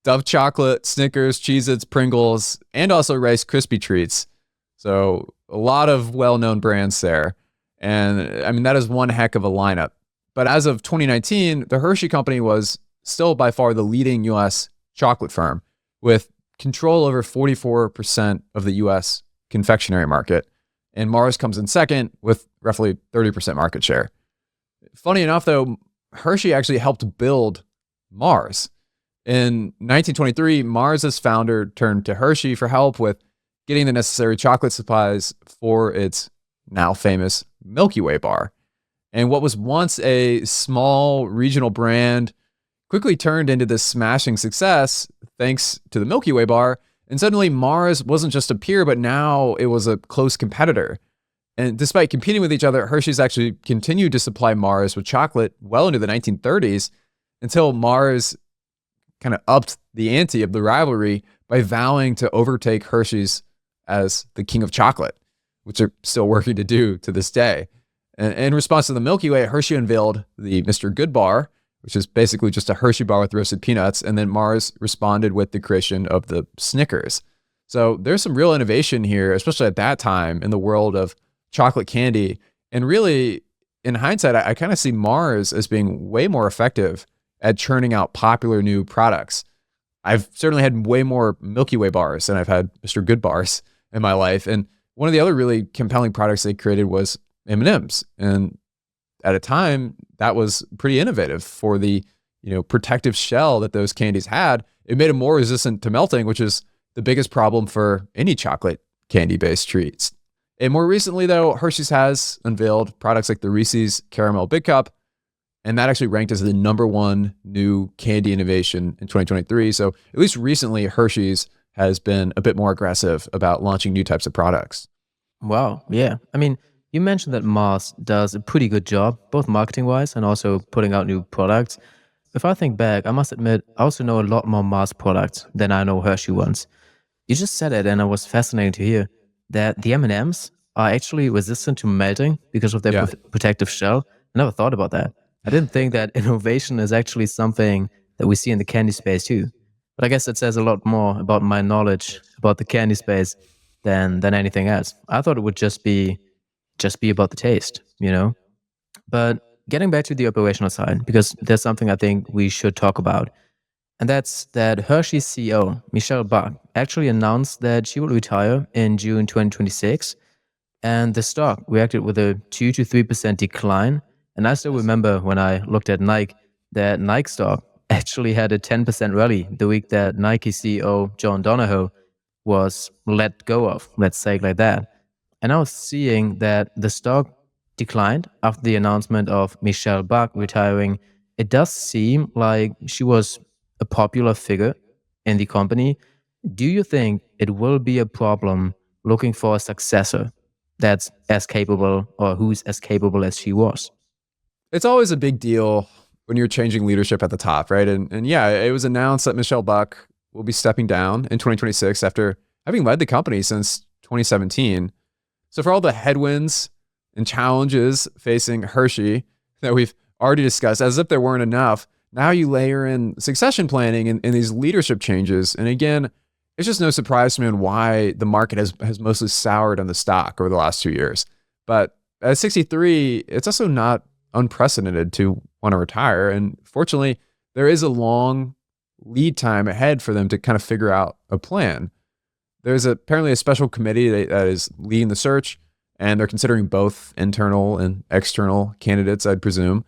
Dove chocolate, Snickers, Cheez-Its, Pringles, and also Rice Krispie treats. So a lot of well-known brands there. And I mean, that is one heck of a lineup. But as of 2019, the Hershey Company was still by far the leading US chocolate firm, with control over 44% of the US confectionery market. And Mars comes in second with roughly 30% market share. Funny enough, though, Hershey actually helped build Mars. In 1923, Mars's founder turned to Hershey for help with getting the necessary chocolate supplies for its now famous Milky Way bar. And what was once a small regional brand quickly turned into this smashing success thanks to the Milky Way bar. And suddenly Mars wasn't just a peer, but now it was a close competitor. And despite competing with each other, Hershey's actually continued to supply Mars with chocolate well into the 1930s until Mars kind of upped the ante of the rivalry by vowing to overtake Hershey's as the king of chocolate, which they're still working to do to this day. And in response to the Milky Way, Hershey unveiled the Mr. Good bar, which is basically just a Hershey bar with roasted peanuts. And then Mars responded with the creation of the Snickers. So there's some real innovation here, especially at that time in the world of chocolate candy. And really, in hindsight, I kind of see Mars as being way more effective at churning out popular new products. I've certainly had way more Milky Way bars than I've had Mr. Good bars in my life. And one of the other really compelling products they created was M&Ms. And at a time, that was pretty innovative for the, protective shell that those candies had. It made them more resistant to melting, which is the biggest problem for any chocolate candy-based treats. And more recently, though, Hershey's has unveiled products like the Reese's Caramel Big Cup, and that actually ranked as the #1 new candy innovation in 2023. So at least recently, Hershey's has been a bit more aggressive about launching new types of products. Wow. Yeah. I mean, you mentioned that Mars does a pretty good job, both marketing-wise and also putting out new products. If I think back, I must admit, I also know a lot more Mars products than I know Hershey ones. You just said it, and it was fascinating to hear that the M&Ms are actually resistant to melting because of their Yeah. protective shell. I never thought about that. I didn't think that innovation is actually something that we see in the candy space too. But I guess it says a lot more about my knowledge about the candy space than anything else. I thought it would just be about the taste. But getting back to the operational side, because there's something I think we should talk about, and that's that Hershey's CEO, Michelle Buck, actually announced that she will retire in June 2026, and the stock reacted with a 2 to 3% decline. And I still remember when I looked at Nike, that Nike stock actually had a 10% rally the week that Nike CEO John Donahoe was let go of, let's say it like that. And I was seeing that the stock declined after the announcement of Michelle Buck retiring. It does seem like she was a popular figure in the company. Do you think it will be a problem looking for a successor that's as capable, or who's as capable as she was? It's always a big deal when you're changing leadership at the top, right? And yeah, it was announced that Michelle Buck will be stepping down in 2026 after having led the company since 2017. So for all the headwinds and challenges facing Hershey that we've already discussed, as if there weren't enough, now you layer in succession planning and these leadership changes. And again, it's just no surprise to me on why the market has mostly soured on the stock over the last 2 years. But at 63, it's also not unprecedented to want to retire. And fortunately, there is a long lead time ahead for them to kind of figure out a plan. There's apparently a special committee that is leading the search, and they're considering both internal and external candidates, I'd presume.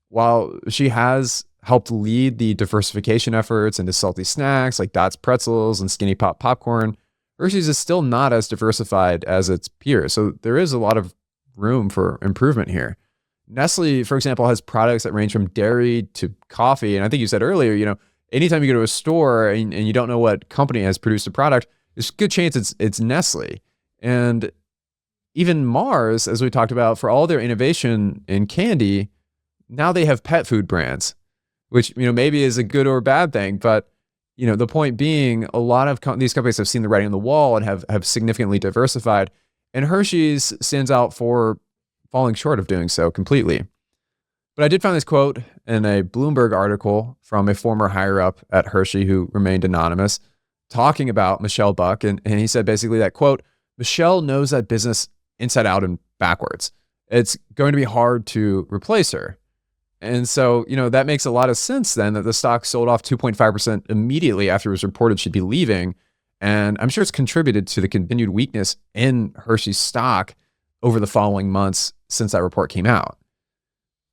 While she has helped lead the diversification efforts into salty snacks like Dots pretzels and Skinny Pop popcorn, Hershey's is still not as diversified as its peers. So there is a lot of room for improvement here. Nestle, for example, has products that range from dairy to coffee. And I think you said earlier, anytime you go to a store and you don't know what company has produced a product, there's a good chance it's Nestle. And even Mars, as we talked about, for all their innovation in candy, now they have pet food brands, which, maybe is a good or bad thing. But, the point being, a lot of these companies have seen the writing on the wall and have significantly diversified. And Hershey's stands out for falling short of doing so completely. But I did find this quote in a Bloomberg article from a former higher up at Hershey who remained anonymous, talking about Michelle Buck. And he said basically that, quote, Michelle knows that business inside out and backwards. It's going to be hard to replace her. And so, that makes a lot of sense then that the stock sold off 2.5% immediately after it was reported she'd be leaving. And I'm sure it's contributed to the continued weakness in Hershey's stock over the following months since that report came out.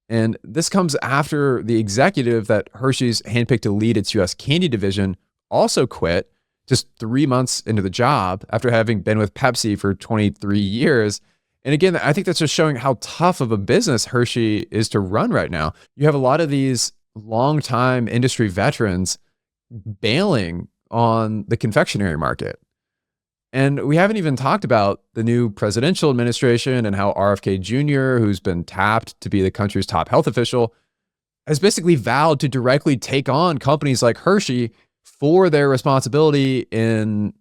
And this comes after the executive that Hershey's handpicked to lead its US candy division also quit just 3 months into the job after having been with Pepsi for 23 years. And again, I think that's just showing how tough of a business Hershey is to run right now. You have a lot of these longtime industry veterans bailing on the confectionery market. And we haven't even talked about the new presidential administration and how RFK Jr., who's been tapped to be the country's top health official, has basically vowed to directly take on companies like Hershey for their responsibility in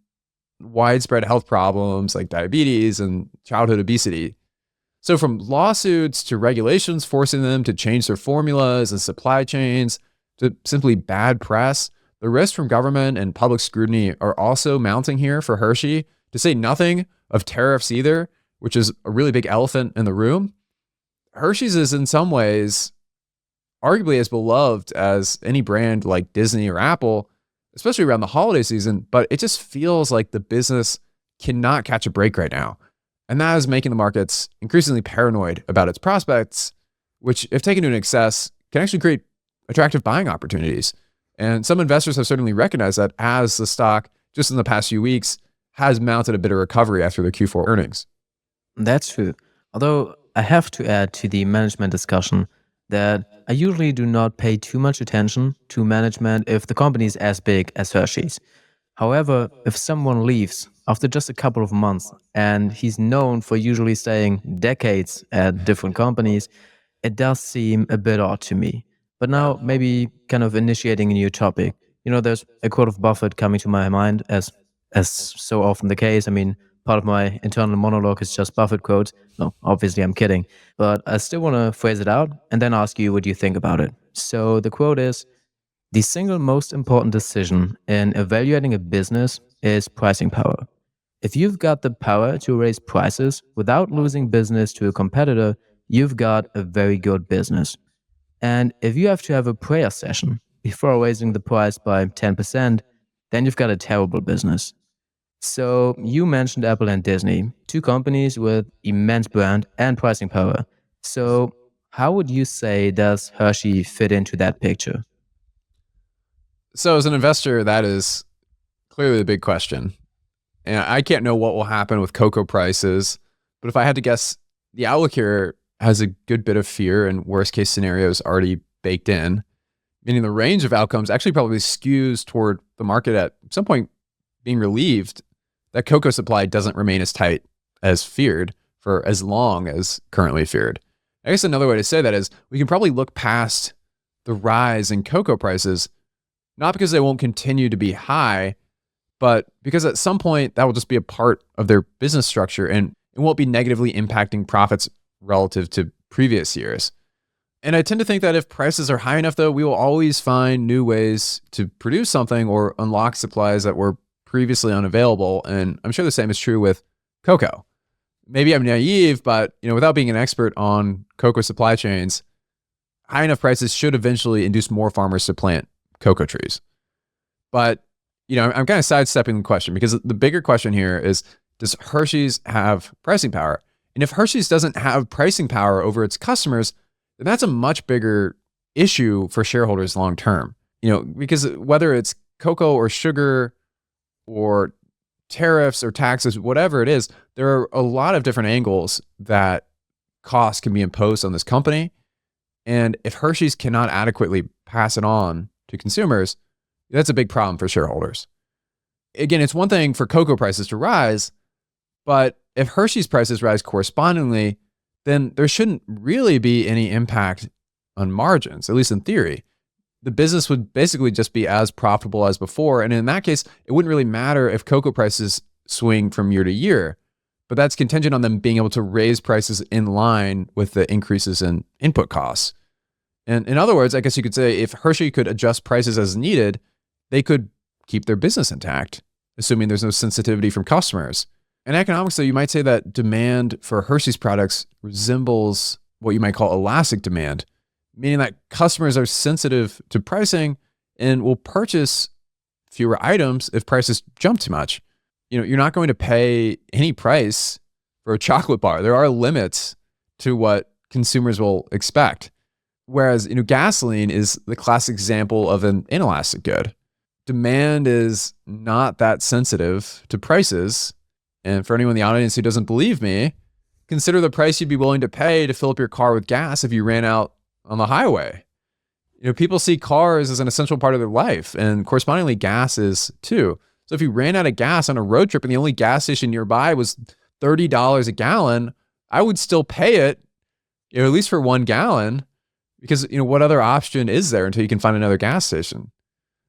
widespread health problems like diabetes and childhood obesity. So from lawsuits to regulations forcing them to change their formulas and supply chains to simply bad press, the risks from government and public scrutiny are also mounting here for Hershey, to say nothing of tariffs either, which is a really big elephant in the room. Hershey's is in some ways arguably as beloved as any brand like Disney or Apple, especially around the holiday season, but it just feels like the business cannot catch a break right now. And that is making the markets increasingly paranoid about its prospects, which, if taken to an excess, can actually create attractive buying opportunities. And some investors have certainly recognized that as the stock, just in the past few weeks, has mounted a bit of recovery after their Q4 earnings. That's true. Although I have to add to the management discussion that I usually do not pay too much attention to management if the company is as big as Hershey's. However, if someone leaves after just a couple of months and he's known for usually staying decades at different companies, it does seem a bit odd to me. But now, maybe kind of initiating a new topic. There's a quote of Buffett coming to my mind, as so often the case. I mean, part of my internal monologue is just Buffett quotes. No, obviously I'm kidding. But I still want to phrase it out and then ask you what you think about it. So the quote is, "The single most important decision in evaluating a business is pricing power. If you've got the power to raise prices without losing business to a competitor, you've got a very good business. And if you have to have a prayer session before raising the price by 10%, then you've got a terrible business." So you mentioned Apple and Disney, two companies with immense brand and pricing power. So how would you say does Hershey fit into that picture? So as an investor, that is clearly the big question. And I can't know what will happen with cocoa prices, but if I had to guess, the outlook here has a good bit of fear and worst case scenarios already baked in, meaning the range of outcomes actually probably skews toward the market at some point being relieved that cocoa supply doesn't remain as tight as feared for as long as currently feared. I guess another way to say that is we can probably look past the rise in cocoa prices, not because they won't continue to be high, but because at some point that will just be a part of their business structure and it won't be negatively impacting profits relative to previous years. And I tend to think that if prices are high enough, though, we will always find new ways to produce something or unlock supplies that were previously unavailable. And I'm sure the same is true with cocoa. Maybe I'm naive, but without being an expert on cocoa supply chains, high enough prices should eventually induce more farmers to plant cocoa trees. But I'm kind of sidestepping the question because the bigger question here is, does Hershey's have pricing power? And if Hershey's doesn't have pricing power over its customers, then that's a much bigger issue for shareholders long term. Because whether it's cocoa or sugar or tariffs or taxes, whatever it is, there are a lot of different angles that costs can be imposed on this company. And if Hershey's cannot adequately pass it on to consumers, that's a big problem for shareholders. Again, it's one thing for cocoa prices to rise, but if Hershey's prices rise correspondingly, then there shouldn't really be any impact on margins, at least in theory. The business would basically just be as profitable as before. And in that case, it wouldn't really matter if cocoa prices swing from year to year, but that's contingent on them being able to raise prices in line with the increases in input costs. And in other words, I guess you could say if Hershey could adjust prices as needed, they could keep their business intact, assuming there's no sensitivity from customers. In economics, though, you might say that demand for Hershey's products resembles what you might call elastic demand, meaning that customers are sensitive to pricing and will purchase fewer items if prices jump too much. You're not going to pay any price for a chocolate bar. There are limits to what consumers will expect. Whereas, gasoline is the classic example of an inelastic good. Demand is not that sensitive to prices. And for anyone in the audience who doesn't believe me, consider the price you'd be willing to pay to fill up your car with gas if you ran out on the highway. People see cars as an essential part of their life, and correspondingly, gas is too. So if you ran out of gas on a road trip and the only gas station nearby was $30 a gallon, I would still pay it, at least for 1 gallon, because what other option is there until you can find another gas station?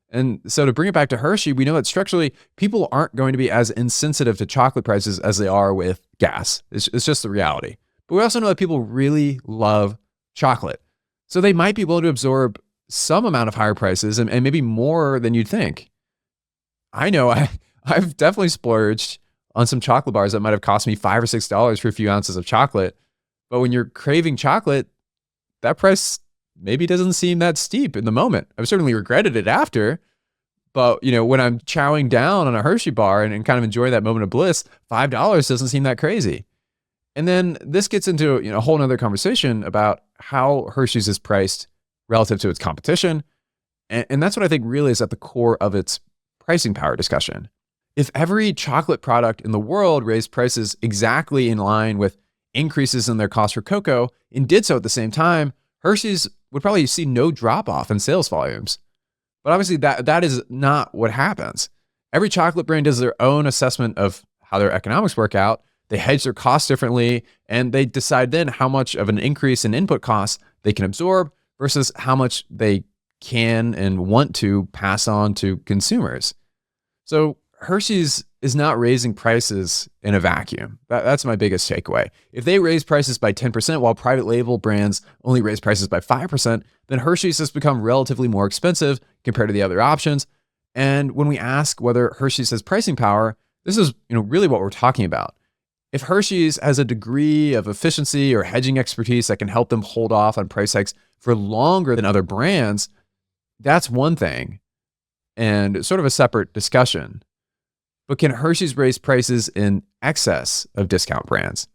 And so to bring it back to Hershey, we know that structurally, people aren't going to be as insensitive to chocolate prices as they are with gas. It's just the reality. But we also know that people really love chocolate. So they might be willing to absorb some amount of higher prices and maybe more than you'd think. I know I've definitely splurged on some chocolate bars that might have cost me $5 or $6 for a few ounces of chocolate. But when you're craving chocolate, that price maybe doesn't seem that steep in the moment. I've certainly regretted it after. But, when I'm chowing down on a Hershey bar and kind of enjoying that moment of bliss, $5 doesn't seem that crazy. And then this gets into a whole nother conversation about how Hershey's is priced relative to its competition. And that's what I think really is at the core of its pricing power discussion. If every chocolate product in the world raised prices exactly in line with increases in their cost for cocoa and did so at the same time, Hershey's would probably see no drop off in sales volumes. But obviously that is not what happens. Every chocolate brand does their own assessment of how their economics work out. They hedge their costs differently, and they decide then how much of an increase in input costs they can absorb versus how much they can and want to pass on to consumers. So Hershey's is not raising prices in a vacuum. That's my biggest takeaway. If they raise prices by 10% while private label brands only raise prices by 5%, then Hershey's has become relatively more expensive compared to the other options. And when we ask whether Hershey's has pricing power, this is really what we're talking about. If Hershey's has a degree of efficiency or hedging expertise that can help them hold off on price hikes for longer than other brands, that's one thing and sort of a separate discussion. But can Hershey's raise prices in excess of discount brands?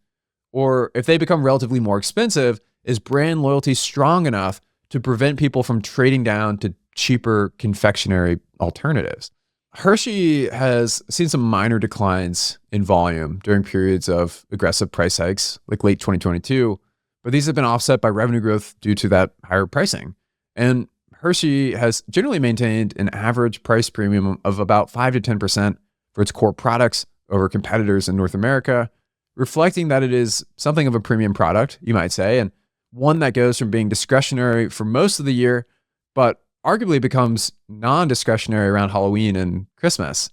Or if they become relatively more expensive, is brand loyalty strong enough to prevent people from trading down to cheaper confectionery alternatives? Hershey has seen some minor declines in volume during periods of aggressive price hikes, like late 2022, but these have been offset by revenue growth due to that higher pricing. And Hershey has generally maintained an average price premium of about 5 to 10% for its core products over competitors in North America, reflecting that it is something of a premium product, you might say, and one that goes from being discretionary for most of the year, but arguably becomes non-discretionary around Halloween and Christmas.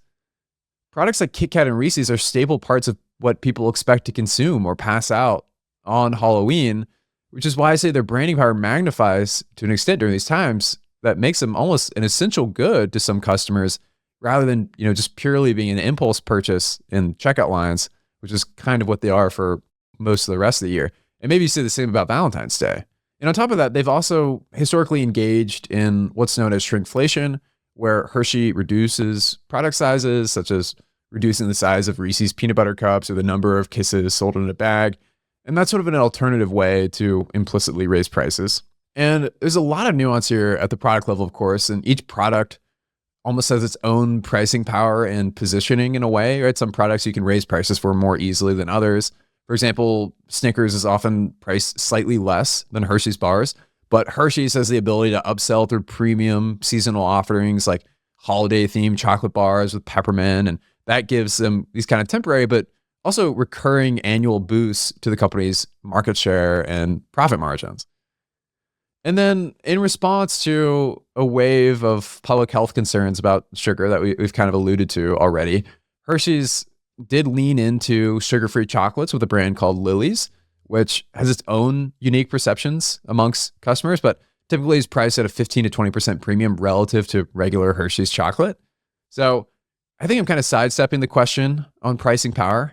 Products like Kit Kat and Reese's are staple parts of what people expect to consume or pass out on Halloween, which is why I say their branding power magnifies to an extent during these times that makes them almost an essential good to some customers rather than, just purely being an impulse purchase in checkout lines, which is kind of what they are for most of the rest of the year. And maybe you say the same about Valentine's Day. And on top of that, they've also historically engaged in what's known as shrinkflation, where Hershey reduces product sizes, such as reducing the size of Reese's peanut butter cups or the number of kisses sold in a bag. And that's sort of an alternative way to implicitly raise prices. And there's a lot of nuance here at the product level, of course, and each product almost has its own pricing power and positioning in a way, right? Some products you can raise prices for more easily than others. For example, Snickers is often priced slightly less than Hershey's bars, but Hershey's has the ability to upsell through premium seasonal offerings like holiday-themed chocolate bars with peppermint, and that gives them these kind of temporary but also recurring annual boosts to the company's market share and profit margins. And then in response to a wave of public health concerns about sugar that we've kind of alluded to already, Hershey's did lean into sugar-free chocolates with a brand called Lily's, which has its own unique perceptions amongst customers, but typically is priced at a 15 to 20% premium relative to regular Hershey's chocolate. So I think I'm kind of sidestepping the question on pricing power.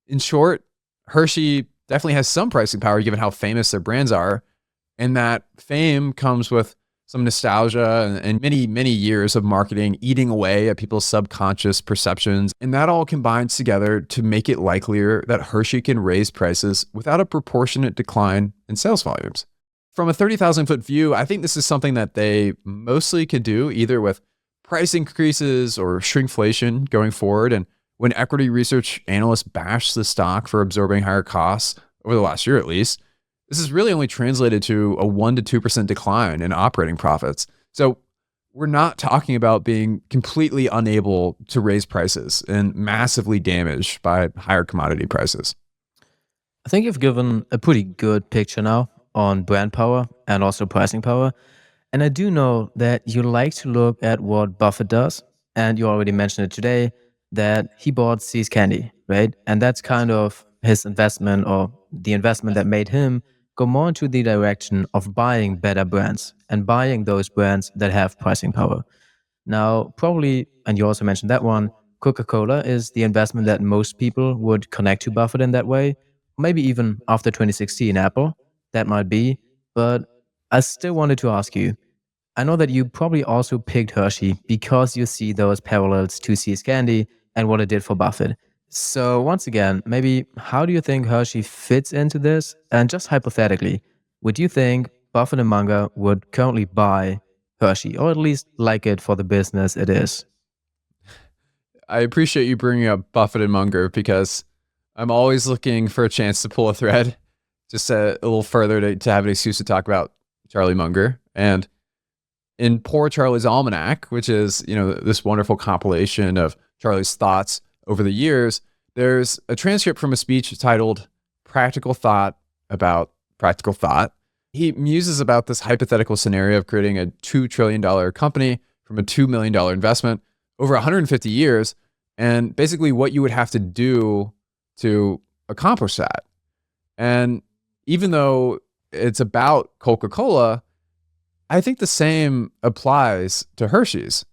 In short, Hershey definitely has some pricing power given how famous their brands are, and that fame comes with some nostalgia and many, many years of marketing eating away at people's subconscious perceptions. And that all combines together to make it likelier that Hershey can raise prices without a proportionate decline in sales volumes. from a 30,000 foot view, I think this is something that they mostly could do either with price increases or shrinkflation going forward. And when equity research analysts bash the stock for absorbing higher costs over the last year at least, this is really only translated to a 1 to 2% decline in operating profits. So we're not talking about being completely unable to raise prices and massively damaged by higher commodity prices. I think you've given a pretty good picture now on brand power and also pricing power. And I do know that you like to look at what Buffett does. And you already mentioned it today that he bought See's Candy, right? And that's kind of his investment or the investment that made him go more into the direction of buying better brands and buying those brands that have pricing power. Now, probably, and you also mentioned that one, Coca Cola is the investment that most people would connect to Buffett in that way. Maybe even after 2016, Apple, that might be. But I still wanted to ask you, I know that you probably also picked Hershey because you see those parallels to See's Candy and what it did for Buffett. So, once again, maybe how do you think Hershey fits into this? And just hypothetically, would you think Buffett and Munger would currently buy Hershey, or at least like it for the business it is? I appreciate you bringing up Buffett and Munger because I'm always looking for a chance to pull a thread just a little further to have an excuse to talk about Charlie Munger. And in Poor Charlie's Almanac, which is, this wonderful compilation of Charlie's thoughts over the years, there's a transcript from a speech titled Practical Thought about Practical Thought. He muses about this hypothetical scenario of creating a $2 trillion company from a $2 million investment over 150 years, and basically what you would have to do to accomplish that. And even though it's about Coca-Cola, I think the same applies to Hershey's.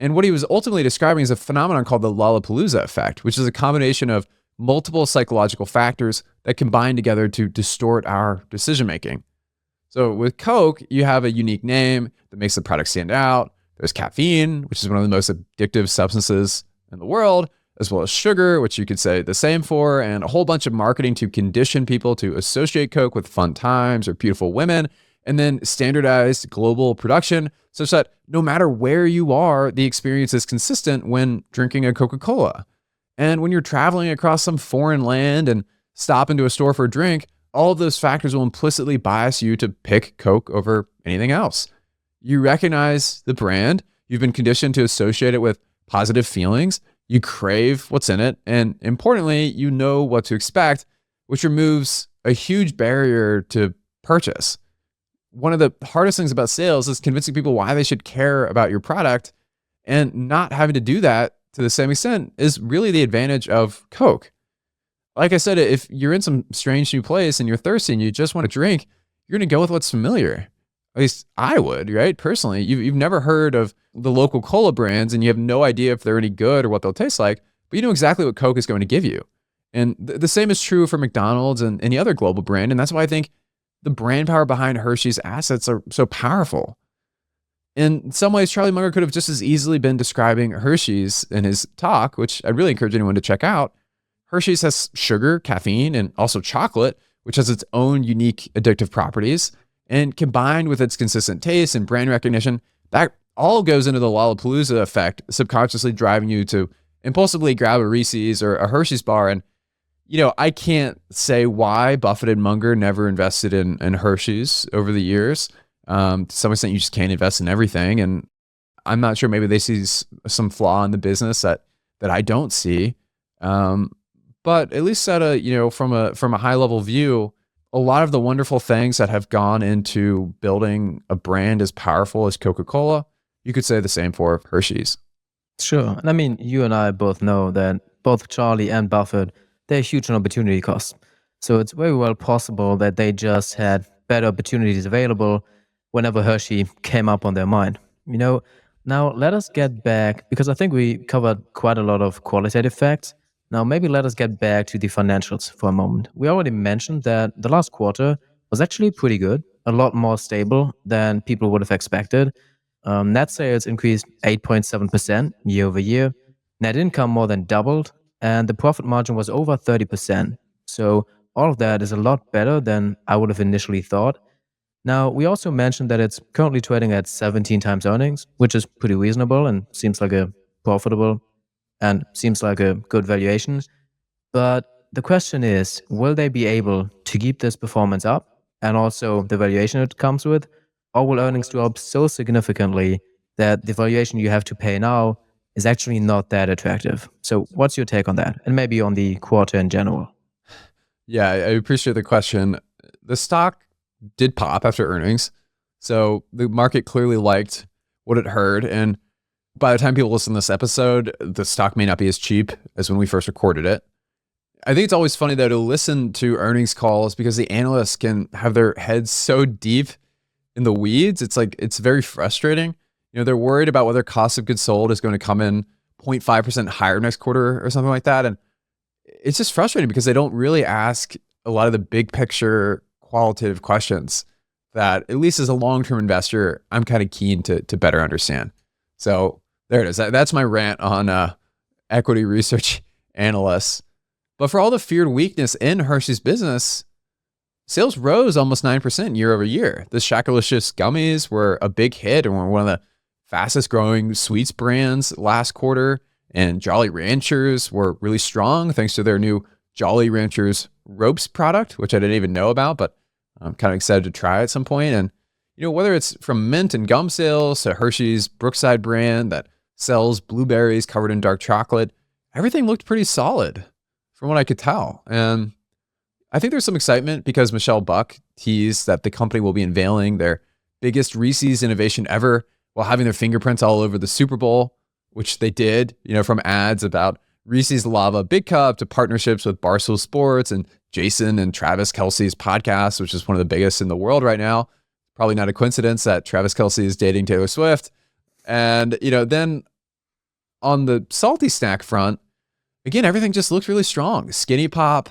And what he was ultimately describing is a phenomenon called the Lollapalooza effect, which is a combination of multiple psychological factors that combine together to distort our decision making. So with Coke, you have a unique name that makes the product stand out. There's caffeine, which is one of the most addictive substances in the world, as well as sugar, which you could say the same for, and a whole bunch of marketing to condition people to associate Coke with fun times or beautiful women, and then standardized global production such that no matter where you are, the experience is consistent when drinking a Coca-Cola. And when you're traveling across some foreign land and stop into a store for a drink, all of those factors will implicitly bias you to pick Coke over anything else. You recognize the brand, you've been conditioned to associate it with positive feelings, you crave what's in it, and importantly, you know what to expect, which removes a huge barrier to purchase. One of the hardest things about sales is convincing people why they should care about your product, and not having to do that to the same extent is really the advantage of Coke. Like I said, if you're in some strange new place and you're thirsty and you just want to drink, you're going to go with what's familiar. At least I would, right? Personally, you've never heard of the local cola brands and you have no idea if they're any good or what they'll taste like, but you know exactly what Coke is going to give you. And the same is true for McDonald's and any other global brand. And that's why I think the brand power behind Hershey's assets are so powerful. In some ways, Charlie Munger could have just as easily been describing Hershey's in his talk, which I'd really encourage anyone to check out. Hershey's has sugar, caffeine, and also chocolate, which has its own unique addictive properties. And combined with its consistent taste and brand recognition, that all goes into the Lollapalooza effect, subconsciously driving you to impulsively grab a Reese's or a Hershey's bar. And, I can't say why Buffett and Munger never invested in Hershey's over the years. To some extent, you just can't invest in everything. And I'm not sure, maybe they see some flaw in the business that I don't see. But at least at from a high level view, a lot of the wonderful things that have gone into building a brand as powerful as Coca-Cola, you could say the same for Hershey's. Sure. And I mean, you and I both know that both Charlie and Buffett, they're huge on opportunity cost. So it's very well possible that they just had better opportunities available whenever Hershey came up on their mind. Now let us get back, because I think we covered quite a lot of qualitative facts. Now, maybe let us get back to the financials for a moment. We already mentioned that the last quarter was actually pretty good, a lot more stable than people would have expected. Net sales increased 8.7% year over year. Net income more than doubled, and the profit margin was over 30%. So all of that is a lot better than I would have initially thought. Now, we also mentioned that it's currently trading at 17 times earnings, which is pretty reasonable and seems like a profitable and seems like a good valuation. But the question is, will they be able to keep this performance up and also the valuation it comes with? Or will earnings drop so significantly that the valuation you have to pay now is actually not that attractive? So, what's your take on that? And maybe on the quarter in general? Yeah, I appreciate the question. The stock did pop after earnings. So the market clearly liked what it heard. And by the time people listen to this episode, the stock may not be as cheap as when we first recorded it. I think it's always funny though to listen to earnings calls because the analysts can have their heads so deep in the weeds. It's like, it's very frustrating. They're worried about whether cost of goods sold is going to come in 0.5% higher next quarter or something like that. And it's just frustrating because they don't really ask a lot of the big picture qualitative questions that, at least as a long-term investor, I'm kind of keen to better understand. So there it is. That's my rant on equity research analysts. But for all the feared weakness in Hershey's business, sales rose almost 9% year over year. The Shakalicious gummies were a big hit and were one of the fastest growing sweets brands last quarter. And Jolly Ranchers were really strong thanks to their new Jolly Ranchers ropes product, which I didn't even know about, but I'm kind of excited to try at some point. And, whether it's from mint and gum sales to Hershey's Brookside brand that sells blueberries covered in dark chocolate, everything looked pretty solid from what I could tell. And I think there's some excitement because Michelle Buck teased that the company will be unveiling their biggest Reese's innovation ever while having their fingerprints all over the Super Bowl, which they did, from ads about Reese's Lava Big Cup to partnerships with Barstool Sports and Jason and Travis Kelce's podcast, which is one of the biggest in the world right now. Probably not a coincidence that Travis Kelce is dating Taylor Swift. And, then on the salty snack front, again, everything just looked really strong. Skinny Pop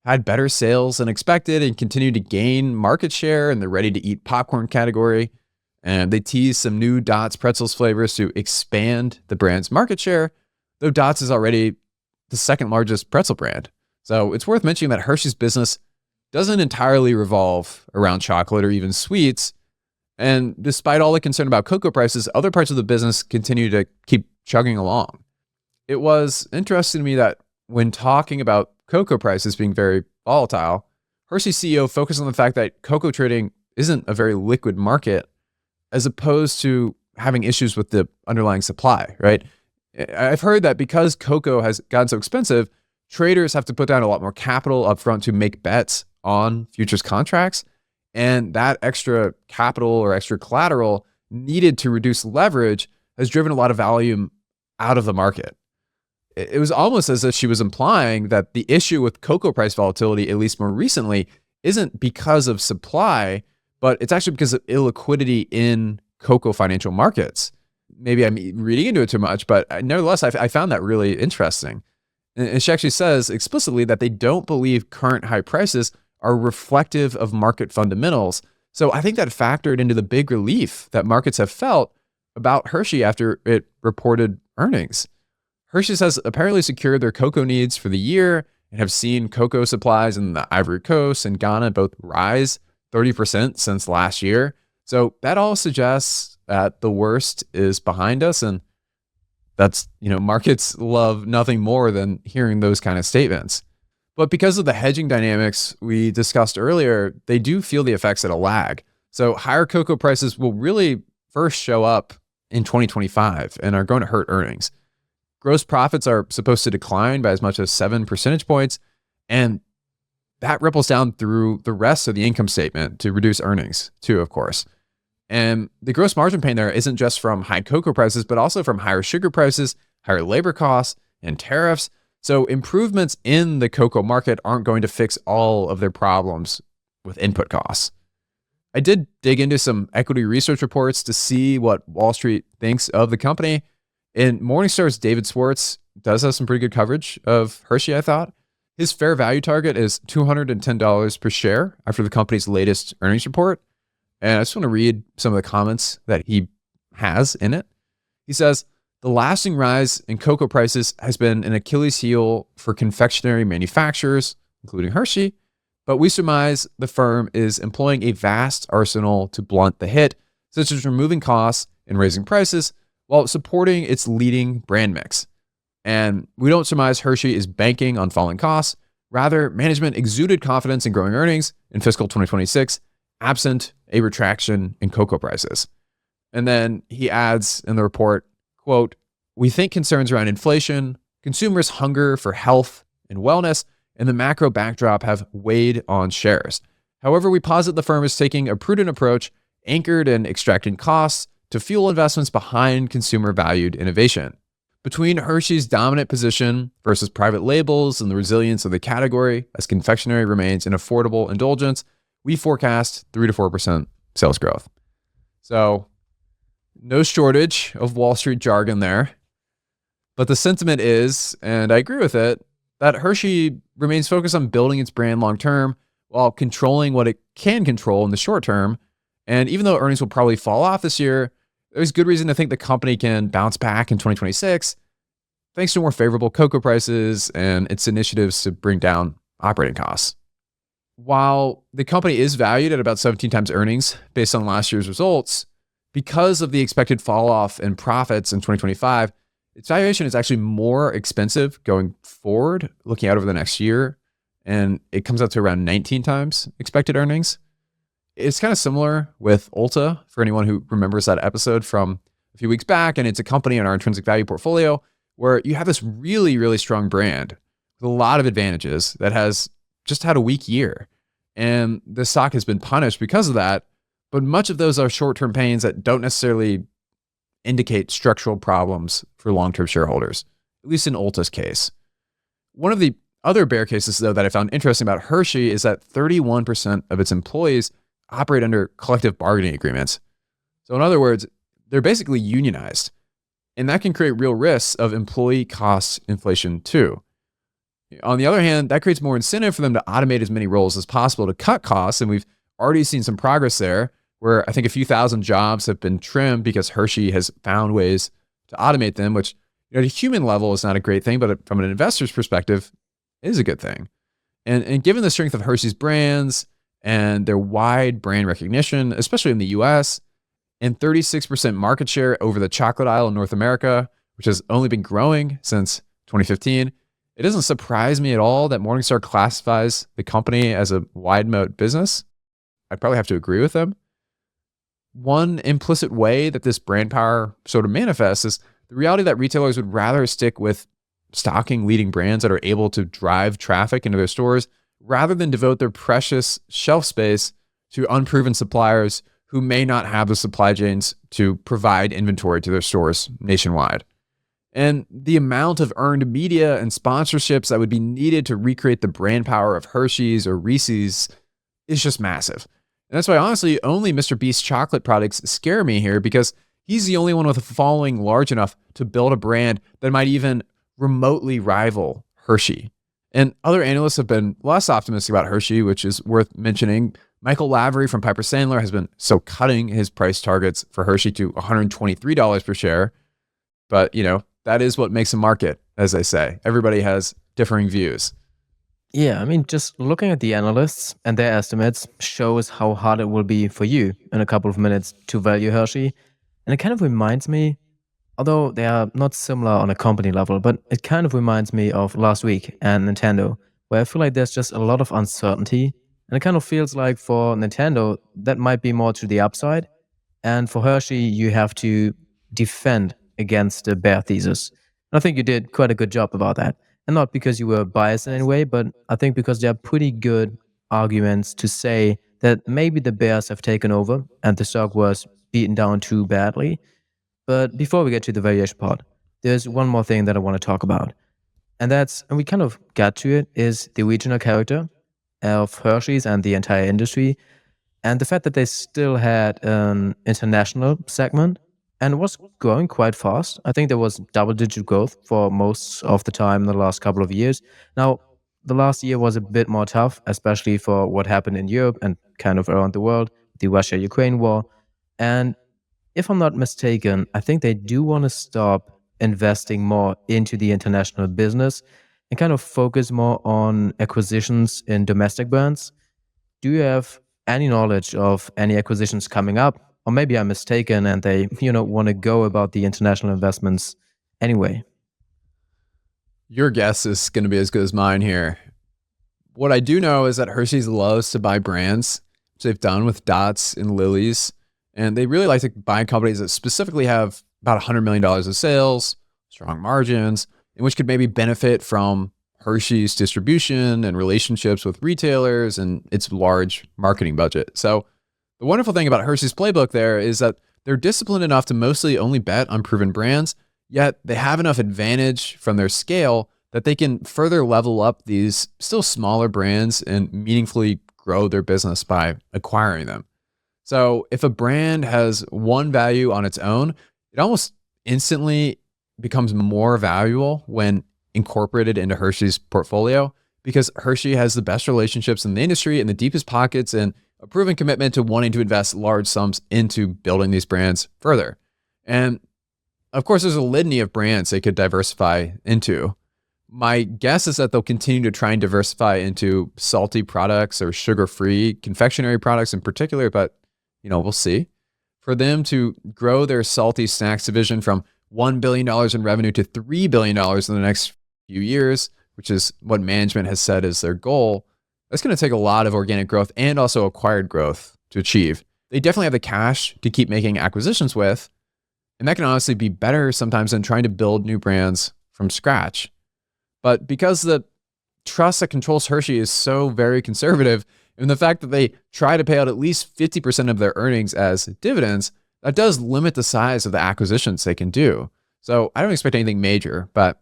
had better sales than expected and continued to gain market share in the ready-to-eat popcorn category. And they teased some new Dots pretzels flavors to expand the brand's market share, though Dots is already the second largest pretzel brand. So it's worth mentioning that Hershey's business doesn't entirely revolve around chocolate or even sweets. And despite all the concern about cocoa prices, other parts of the business continue to keep chugging along. It was interesting to me that when talking about cocoa prices being very volatile, Hershey's CEO focused on the fact that cocoa trading isn't a very liquid market, as opposed to having issues with the underlying supply, right? I've heard that because cocoa has gotten so expensive, traders have to put down a lot more capital upfront to make bets on futures contracts. And that extra capital or extra collateral needed to reduce leverage has driven a lot of volume out of the market. It was almost as if she was implying that the issue with cocoa price volatility, at least more recently, isn't because of supply, but it's actually because of illiquidity in cocoa financial markets. Maybe I'm reading into it too much, but nevertheless, I found that really interesting. And she actually says explicitly that they don't believe current high prices are reflective of market fundamentals. So I think that factored into the big relief that markets have felt about Hershey after it reported earnings. Hershey's has apparently secured their cocoa needs for the year and have seen cocoa supplies in the Ivory Coast and Ghana both rise 30% since last year. So that all suggests that the worst is behind us. And that's, markets love nothing more than hearing those kind of statements. But because of the hedging dynamics we discussed earlier, they do feel the effects at a lag. So higher cocoa prices will really first show up in 2025 and are going to hurt earnings. Gross profits are supposed to decline by as much as 7 percentage points, and that ripples down through the rest of the income statement to reduce earnings too, of course. And the gross margin pain there isn't just from high cocoa prices, but also from higher sugar prices, higher labor costs, and tariffs. So improvements in the cocoa market aren't going to fix all of their problems with input costs. I did dig into some equity research reports to see what Wall Street thinks of the company. And Morningstar's David Swartz does have some pretty good coverage of Hershey, I thought. His fair value target is $210 per share after the company's latest earnings report. And I just want to read some of the comments that he has in it. He says, "The lasting rise in cocoa prices has been an Achilles heel for confectionery manufacturers, including Hershey, But we surmise the firm is employing a vast arsenal to blunt the hit, such as removing costs and raising prices while supporting its leading brand mix. And we don't surmise Hershey is banking on falling costs. Rather, management exuded confidence in growing earnings in fiscal 2026, absent a retraction in cocoa prices. And then he adds in the report, quote, "We think concerns around inflation, consumers' hunger for health and wellness, and the macro backdrop have weighed on shares. However, we posit the firm is taking a prudent approach anchored in extracting costs to fuel investments behind consumer-valued innovation. Between Hershey's dominant position versus private labels and the resilience of the category as confectionery remains an affordable indulgence, we forecast 3 to 4% sales growth." So no shortage of Wall Street jargon there. But the sentiment is, and I agree with it, that Hershey remains focused on building its brand long term while controlling what it can control in the short term. And even though earnings will probably fall off this year, there's good reason to think the company can bounce back in 2026 thanks to more favorable cocoa prices and its initiatives to bring down operating costs. While the company is valued at about 17 times earnings based on last year's results, because of the expected fall off in profits in 2025, its valuation is actually more expensive going forward, looking out over the next year, and it comes out to around 19 times expected earnings. It's kind of similar with Ulta, for anyone who remembers that episode from a few weeks back, and it's a company in our intrinsic value portfolio where you have this really, really strong brand with a lot of advantages that has just had a weak year. And the stock has been punished because of that, but much of those are short-term pains that don't necessarily indicate structural problems for long-term shareholders, at least in Ulta's case. One of the other bear cases, though, that I found interesting about Hershey is that 31% of its employees operate under collective bargaining agreements. So in other words, they're basically unionized. And that can create real risks of employee cost inflation too. On the other hand, that creates more incentive for them to automate as many roles as possible to cut costs. And we've already seen some progress there, where I think a few thousand jobs have been trimmed because Hershey has found ways to automate them, which at a human level is not a great thing, but from an investor's perspective, is a good thing. And given the strength of Hershey's brands and their wide brand recognition, especially in the US, and 36% market share over the chocolate aisle in North America, which has only been growing since 2015, it doesn't surprise me at all that Morningstar classifies the company as a wide moat business. I'd probably have to agree with them. One implicit way that this brand power sort of manifests is the reality that retailers would rather stick with stocking leading brands that are able to drive traffic into their stores rather than devote their precious shelf space to unproven suppliers who may not have the supply chains to provide inventory to their stores nationwide. And the amount of earned media and sponsorships that would be needed to recreate the brand power of Hershey's or Reese's is just massive. And that's why, honestly, only Mr. Beast's chocolate products scare me here, because he's the only one with a following large enough to build a brand that might even remotely rival Hershey. And other analysts have been less optimistic about Hershey, which is worth mentioning. Michael Lavery from Piper Sandler has been cutting his price targets for Hershey to $123 per share. But, that is what makes a market, as they say. Everybody has differing views. Yeah, I mean, just looking at the analysts and their estimates shows how hard it will be for you in a couple of minutes to value Hershey. And it kind of reminds me, although they are not similar on a company level, but it kind of reminds me of last week and Nintendo, where I feel like there's just a lot of uncertainty. And it kind of feels like for Nintendo, that might be more to the upside. And for Hershey, you have to defend against the bear thesis. And I think you did quite a good job about that. And not because you were biased in any way, but I think because there are pretty good arguments to say that maybe the bears have taken over and the stock was beaten down too badly. But before we get to the valuation part, there's one more thing that I want to talk about. And we kind of got to it, is the regional character of Hershey's and the entire industry. And the fact that they still had an international segment and was growing quite fast. I think there was double-digit growth for most of the time in the last couple of years. Now, the last year was a bit more tough, especially for what happened in Europe and kind of around the world, the Russia-Ukraine war. And if I'm not mistaken, I think they do want to stop investing more into the international business and kind of focus more on acquisitions in domestic brands. Do you have any knowledge of any acquisitions coming up? Or maybe I'm mistaken and they, want to go about the international investments anyway. Your guess is going to be as good as mine here. What I do know is that Hershey's loves to buy brands, which they've done with Dots and Lily's, and they really like to buy companies that specifically have about $100 million of sales, strong margins, and which could maybe benefit from Hershey's distribution and relationships with retailers and its large marketing budget. So the wonderful thing about Hershey's playbook there is that they're disciplined enough to mostly only bet on proven brands, yet they have enough advantage from their scale that they can further level up these still smaller brands and meaningfully grow their business by acquiring them. So if a brand has one value on its own, it almost instantly becomes more valuable when incorporated into Hershey's portfolio, because Hershey has the best relationships in the industry and the deepest pockets and a proven commitment to wanting to invest large sums into building these brands further. And of course, there's a litany of brands they could diversify into. My guess is that they'll continue to try and diversify into salty products or sugar-free confectionery products in particular, but we'll see. For them to grow their salty snacks division from $1 billion in revenue to $3 billion in the next few years, which is what management has said is their goal, that's going to take a lot of organic growth and also acquired growth to achieve. They definitely have the cash to keep making acquisitions with, and that can honestly be better sometimes than trying to build new brands from scratch. But because the trust that controls Hershey is so very conservative, and the fact that they try to pay out at least 50% of their earnings as dividends, that does limit the size of the acquisitions they can do. So I don't expect anything major, but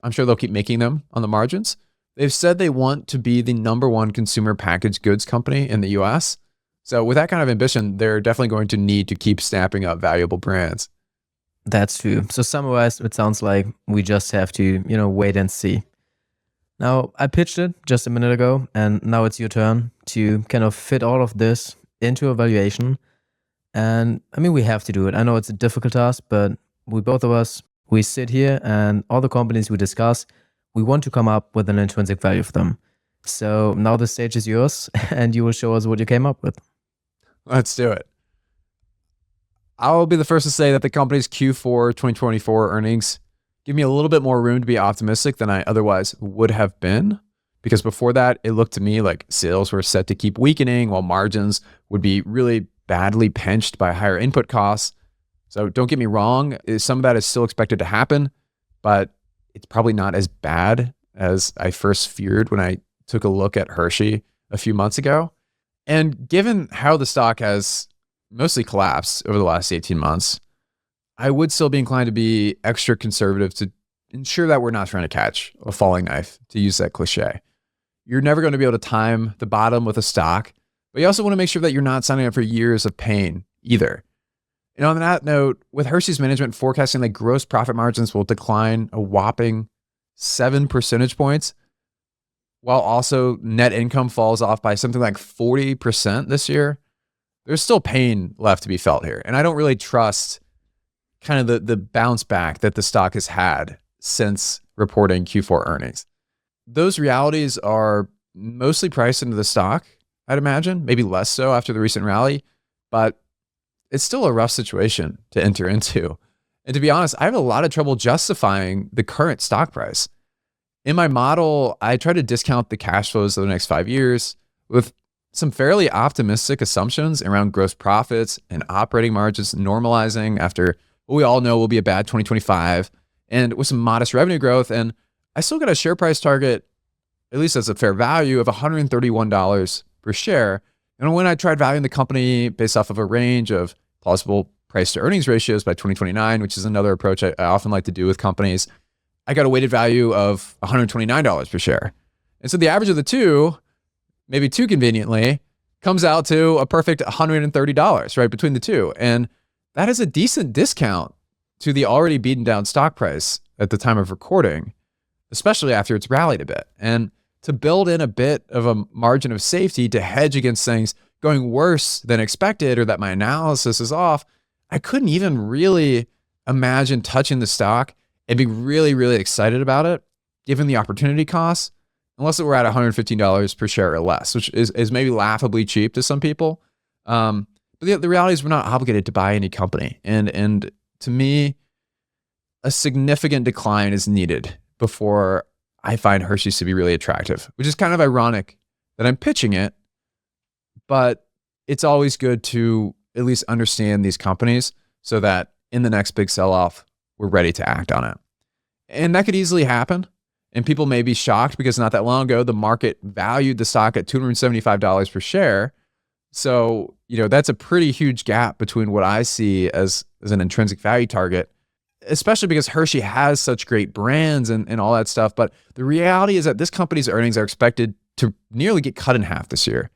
I'm sure they'll keep making them on the margins. They've said they want to be the #1 consumer packaged goods company in the US. So with that kind of ambition, they're definitely going to need to keep snapping up valuable brands. That's true. So summarized, it sounds like we just have to, wait and see. Now, I pitched it just a minute ago, and now it's your turn to kind of fit all of this into a valuation. And I mean, we have to do it. I know it's a difficult task, but both of us, we sit here and all the companies we discuss, we want to come up with an intrinsic value for them. So now the stage is yours and you will show us what you came up with. Let's do it. I'll be the first to say that the company's Q4 2024 earnings give me a little bit more room to be optimistic than I otherwise would have been, because before that, it looked to me like sales were set to keep weakening while margins would be really badly pinched by higher input costs. So don't get me wrong, some of that is still expected to happen, but it's probably not as bad as I first feared when I took a look at Hershey a few months ago. And given how the stock has mostly collapsed over the last 18 months, I would still be inclined to be extra conservative to ensure that we're not trying to catch a falling knife, to use that cliche. You're never going to be able to time the bottom with a stock, but you also want to make sure that you're not signing up for years of pain either. And on that note, with Hershey's management forecasting that gross profit margins will decline a whopping 7 percentage points, while also net income falls off by something like 40% this year, there's still pain left to be felt here. And I don't really trust kind of the bounce back that the stock has had since reporting Q4 earnings. Those realities are mostly priced into the stock, I'd imagine, maybe less so after the recent rally, but it's still a rough situation to enter into. And to be honest, I have a lot of trouble justifying the current stock price. In my model, I try to discount the cash flows of the next 5 years with some fairly optimistic assumptions around gross profits and operating margins normalizing after what we all know will be a bad 2025, and with some modest revenue growth. And I still got a share price target, at least as a fair value, of $131 per share. And when I tried valuing the company based off of a range of plausible price to earnings ratios by 2029, which is another approach I often like to do with companies, I got a weighted value of $129 per share. And so the average of the two, maybe too conveniently, comes out to a perfect $130, right, between the two. And that is a decent discount to the already beaten down stock price at the time of recording, especially after it's rallied a bit. And to build in a bit of a margin of safety to hedge against things going worse than expected or that my analysis is off, I couldn't even really imagine touching the stock and being really, really excited about it given the opportunity cost, unless it were at $115 per share or less, which is maybe laughably cheap to some people. But the reality is we're not obligated to buy any company. And to me, a significant decline is needed before I find Hershey's to be really attractive, which is kind of ironic that I'm pitching it, but it's always good to at least understand these companies so that in the next big sell-off, we're ready to act on it. And that could easily happen. And people may be shocked because not that long ago, the market valued the stock at $275 per share. So, that's a pretty huge gap between what I see as an intrinsic value target, especially because Hershey has such great brands and all that stuff. But the reality is that this company's earnings are expected to nearly get cut in half this year.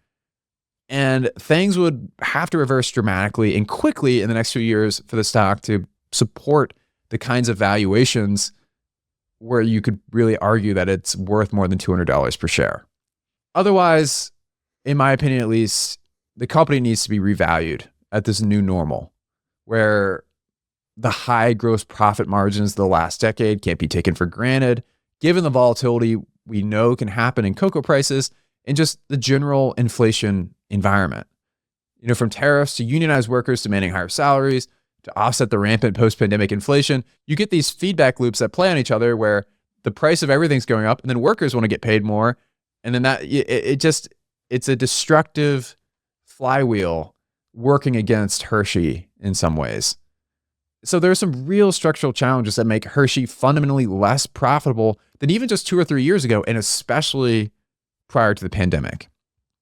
And things would have to reverse dramatically and quickly in the next few years for the stock to support the kinds of valuations where you could really argue that it's worth more than $200 per share. Otherwise, in my opinion at least, the company needs to be revalued at this new normal where the high gross profit margins of the last decade can't be taken for granted, given the volatility we know can happen in cocoa prices and just the general inflation environment. From tariffs to unionized workers demanding higher salaries, to offset the rampant post-pandemic inflation, you get these feedback loops that play on each other where the price of everything's going up and then workers want to get paid more. And then it's a destructive flywheel working against Hershey in some ways. So there are some real structural challenges that make Hershey fundamentally less profitable than even just 2 or 3 years ago, and especially prior to the pandemic.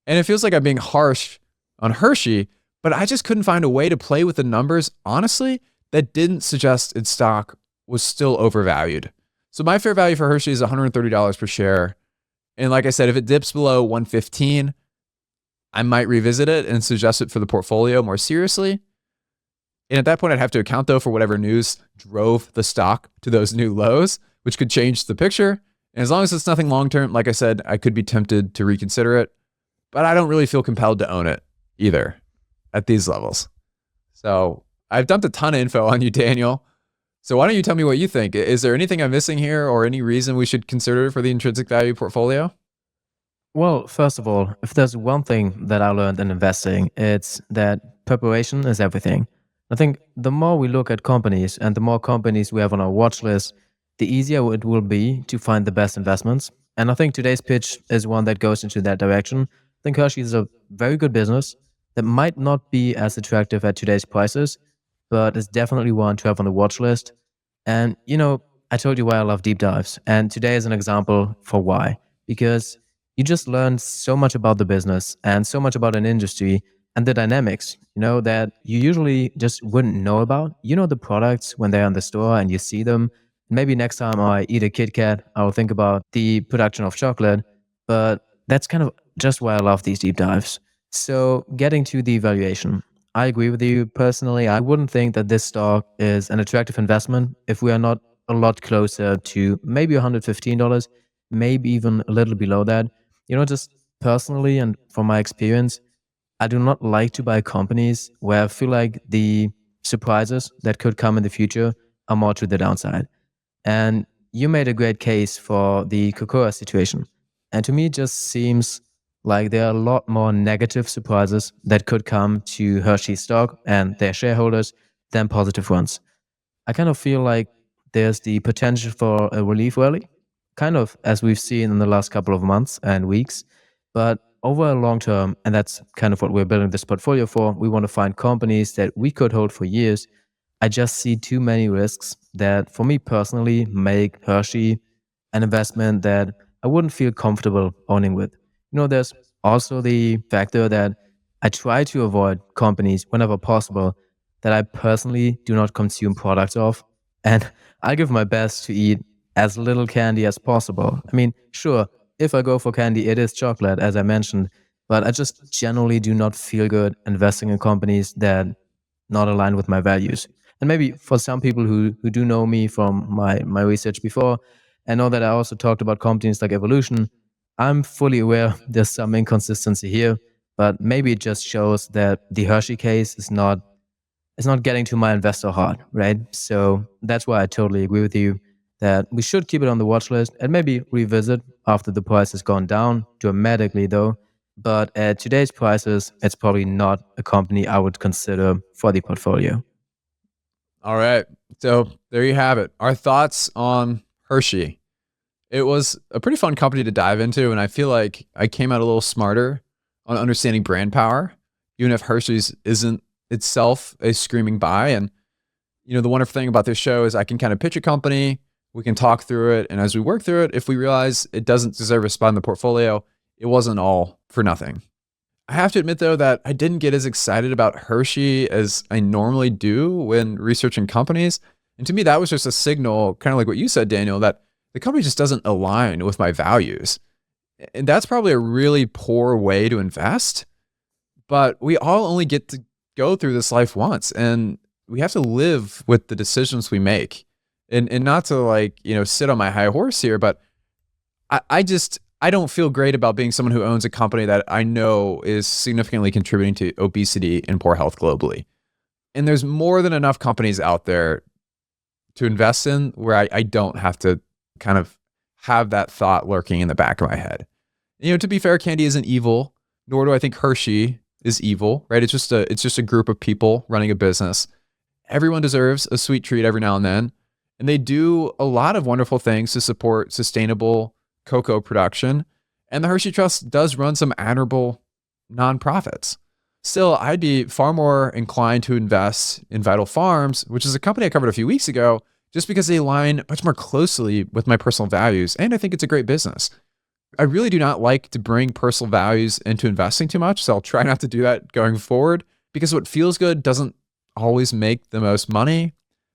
And it feels like I'm being harsh on Hershey, but I just couldn't find a way to play with the numbers, honestly, that didn't suggest its stock was still overvalued. So my fair value for Hershey is $130 per share. And like I said, if it dips below 115, I might revisit it and suggest it for the portfolio more seriously. And at that point, I'd have to account, though, for whatever news drove the stock to those new lows, which could change the picture. And as long as it's nothing long-term, like I said, I could be tempted to reconsider it. But I don't really feel compelled to own it either at these levels. So I've dumped a ton of info on you, Daniel. So why don't you tell me what you think? Is there anything I'm missing here or any reason we should consider for the intrinsic value portfolio? Well, first of all, if there's one thing that I learned in investing, it's that preparation is everything. I think the more we look at companies and the more companies we have on our watch list, the easier it will be to find the best investments. And I think today's pitch is one that goes into that direction. I think Hershey is a very good business that might not be as attractive at today's prices, but is definitely one to have on the watch list. And, I told you why I love deep dives. And today is an example for why. Because you just learn so much about the business and so much about an industry and the dynamics, that you usually just wouldn't know about. The products when they're in the store and you see them. Maybe next time I eat a Kit Kat, I'll think about the production of chocolate. But that's kind of just why I love these deep dives. So getting to the valuation, I agree with you personally. I wouldn't think that this stock is an attractive investment if we are not a lot closer to maybe $115, maybe even a little below that. Just personally and from my experience, I do not like to buy companies where I feel like the surprises that could come in the future are more to the downside. And you made a great case for the cocoa situation. And to me, it just seems like there are a lot more negative surprises that could come to Hershey stock and their shareholders than positive ones. I kind of feel like there's the potential for a relief rally, kind of as we've seen in the last couple of months and weeks. But over a long term, and that's kind of what we're building this portfolio for, we want to find companies that we could hold for years. I just see too many risks that, for me personally, make Hershey an investment that I wouldn't feel comfortable owning with. There's also the factor that I try to avoid companies whenever possible that I personally do not consume products of. And I give my best to eat as little candy as possible. I mean, sure, if I go for candy, it is chocolate, as I mentioned, but I just generally do not feel good investing in companies that not aligned with my values. And maybe for some people who do know me from my research before, and know that I also talked about companies like Evolution, I'm fully aware there's some inconsistency here, but maybe it just shows that the Hershey case is not getting to my investor heart, right? So that's why I totally agree with you. that we should keep it on the watch list and maybe revisit after the price has gone down dramatically, though. But at today's prices, it's probably not a company I would consider for the portfolio. All right. So there you have it. Our thoughts on Hershey. It was a pretty fun company to dive into, and I feel like I came out a little smarter on understanding brand power, even if Hershey's isn't itself a screaming buy. And the wonderful thing about this show is I can kind of pitch a company, we can talk through it, and as we work through it, if we realize it doesn't deserve a spot in the portfolio, it wasn't all for nothing. I have to admit, though, that I didn't get as excited about Hershey as I normally do when researching companies. And to me, that was just a signal, kind of like what you said, Daniel, that the company just doesn't align with my values. And that's probably a really poor way to invest. But we all only get to go through this life once, and we have to live with the decisions we make. And not to sit on my high horse here, but I don't feel great about being someone who owns a company that I know is significantly contributing to obesity and poor health globally. And there's more than enough companies out there to invest in where I don't have to kind of have that thought lurking in the back of my head. To be fair, candy isn't evil, nor do I think Hershey is evil, right? It's just a group of people running a business. Everyone deserves a sweet treat every now and then. And they do a lot of wonderful things to support sustainable cocoa production. And the Hershey Trust does run some admirable nonprofits. Still, I'd be far more inclined to invest in Vital Farms, which is a company I covered a few weeks ago, just because they align much more closely with my personal values. And I think it's a great business. I really do not like to bring personal values into investing too much, so I'll try not to do that going forward, because what feels good doesn't always make the most money.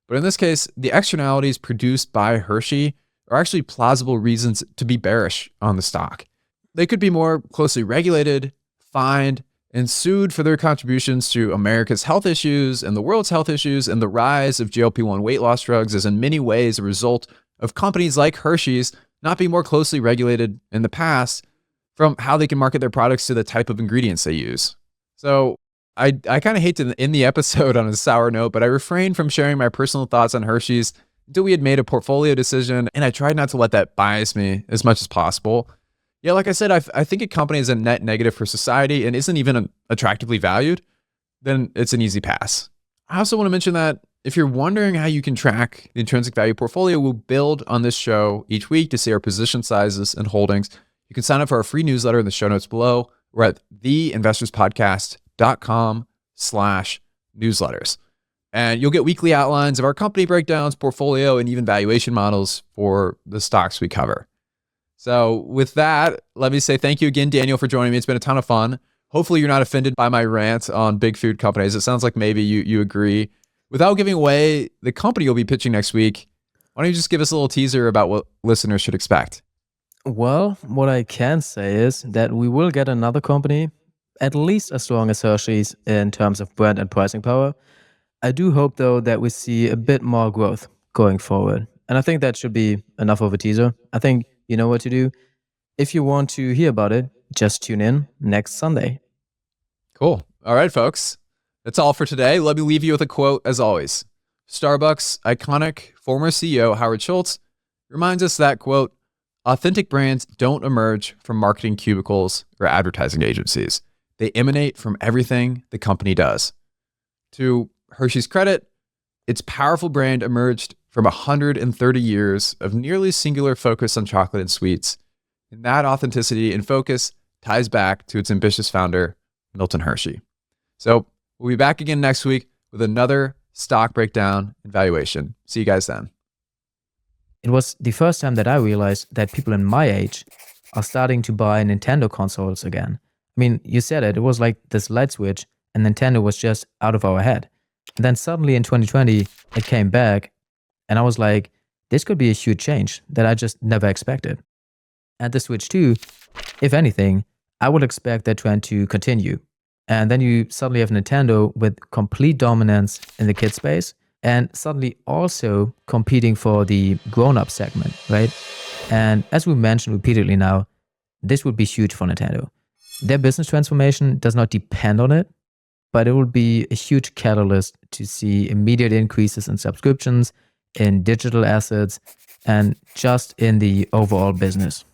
But in this case, the externalities produced by Hershey are actually plausible reasons to be bearish on the stock. They could be more closely regulated, fined, and sued for their contributions to America's health issues and the world's health issues, and the rise of GLP-1 weight loss drugs is in many ways a result of companies like Hershey's not being more closely regulated in the past from how they can market their products to the type of ingredients they use. So I kind of hate to end the episode on a sour note, but I refrained from sharing my personal thoughts on Hershey's until we had made a portfolio decision, and I tried not to let that bias me as much as possible. Yeah, like I said, I think a company is a net negative for society and isn't even attractively valued, then it's an easy pass. I also want to mention that if you're wondering how you can track the intrinsic value portfolio we'll build on this show each week to see our position sizes and holdings, you can sign up for our free newsletter in the show notes below. We're at theinvestorspodcast.com/newsletters. And you'll get weekly outlines of our company breakdowns, portfolio, and even valuation models for the stocks we cover. So with that, let me say thank you again, Daniel, for joining me. It's been a ton of fun. Hopefully you're not offended by my rant on big food companies. It sounds like maybe you agree. Without giving away the company you'll be pitching next week, why don't you just give us a little teaser about what listeners should expect? Well, what I can say is that we will get another company, at least as strong as Hershey's in terms of brand and pricing power. I do hope, though, that we see a bit more growth going forward. And I think that should be enough of a teaser. I think you know what to do. If you want to hear about it, just tune in next Sunday. Cool. All right, folks. That's all for today. Let me leave you with a quote, as always. Starbucks' iconic former CEO, Howard Schultz, reminds us that, quote, authentic brands don't emerge from marketing cubicles or advertising agencies. They emanate from everything the company does. To Hershey's credit, its powerful brand emerged from 130 years of nearly singular focus on chocolate and sweets. And that authenticity and focus ties back to its ambitious founder, Milton Hershey. So we'll be back again next week with another stock breakdown and valuation. See you guys then. It was the first time that I realized that people in my age are starting to buy Nintendo consoles again. I mean, you said it was like this light switch, and Nintendo was just out of our head. And then suddenly in 2020, it came back, and I was like, this could be a huge change that I just never expected. And the Switch 2, if anything, I would expect that trend to continue. And then you suddenly have Nintendo with complete dominance in the kid space, and suddenly also competing for the grown-up segment, right? And as we mentioned repeatedly now, this would be huge for Nintendo. Their business transformation does not depend on it, but it will be a huge catalyst to see immediate increases in subscriptions, in digital assets, and just in the overall business.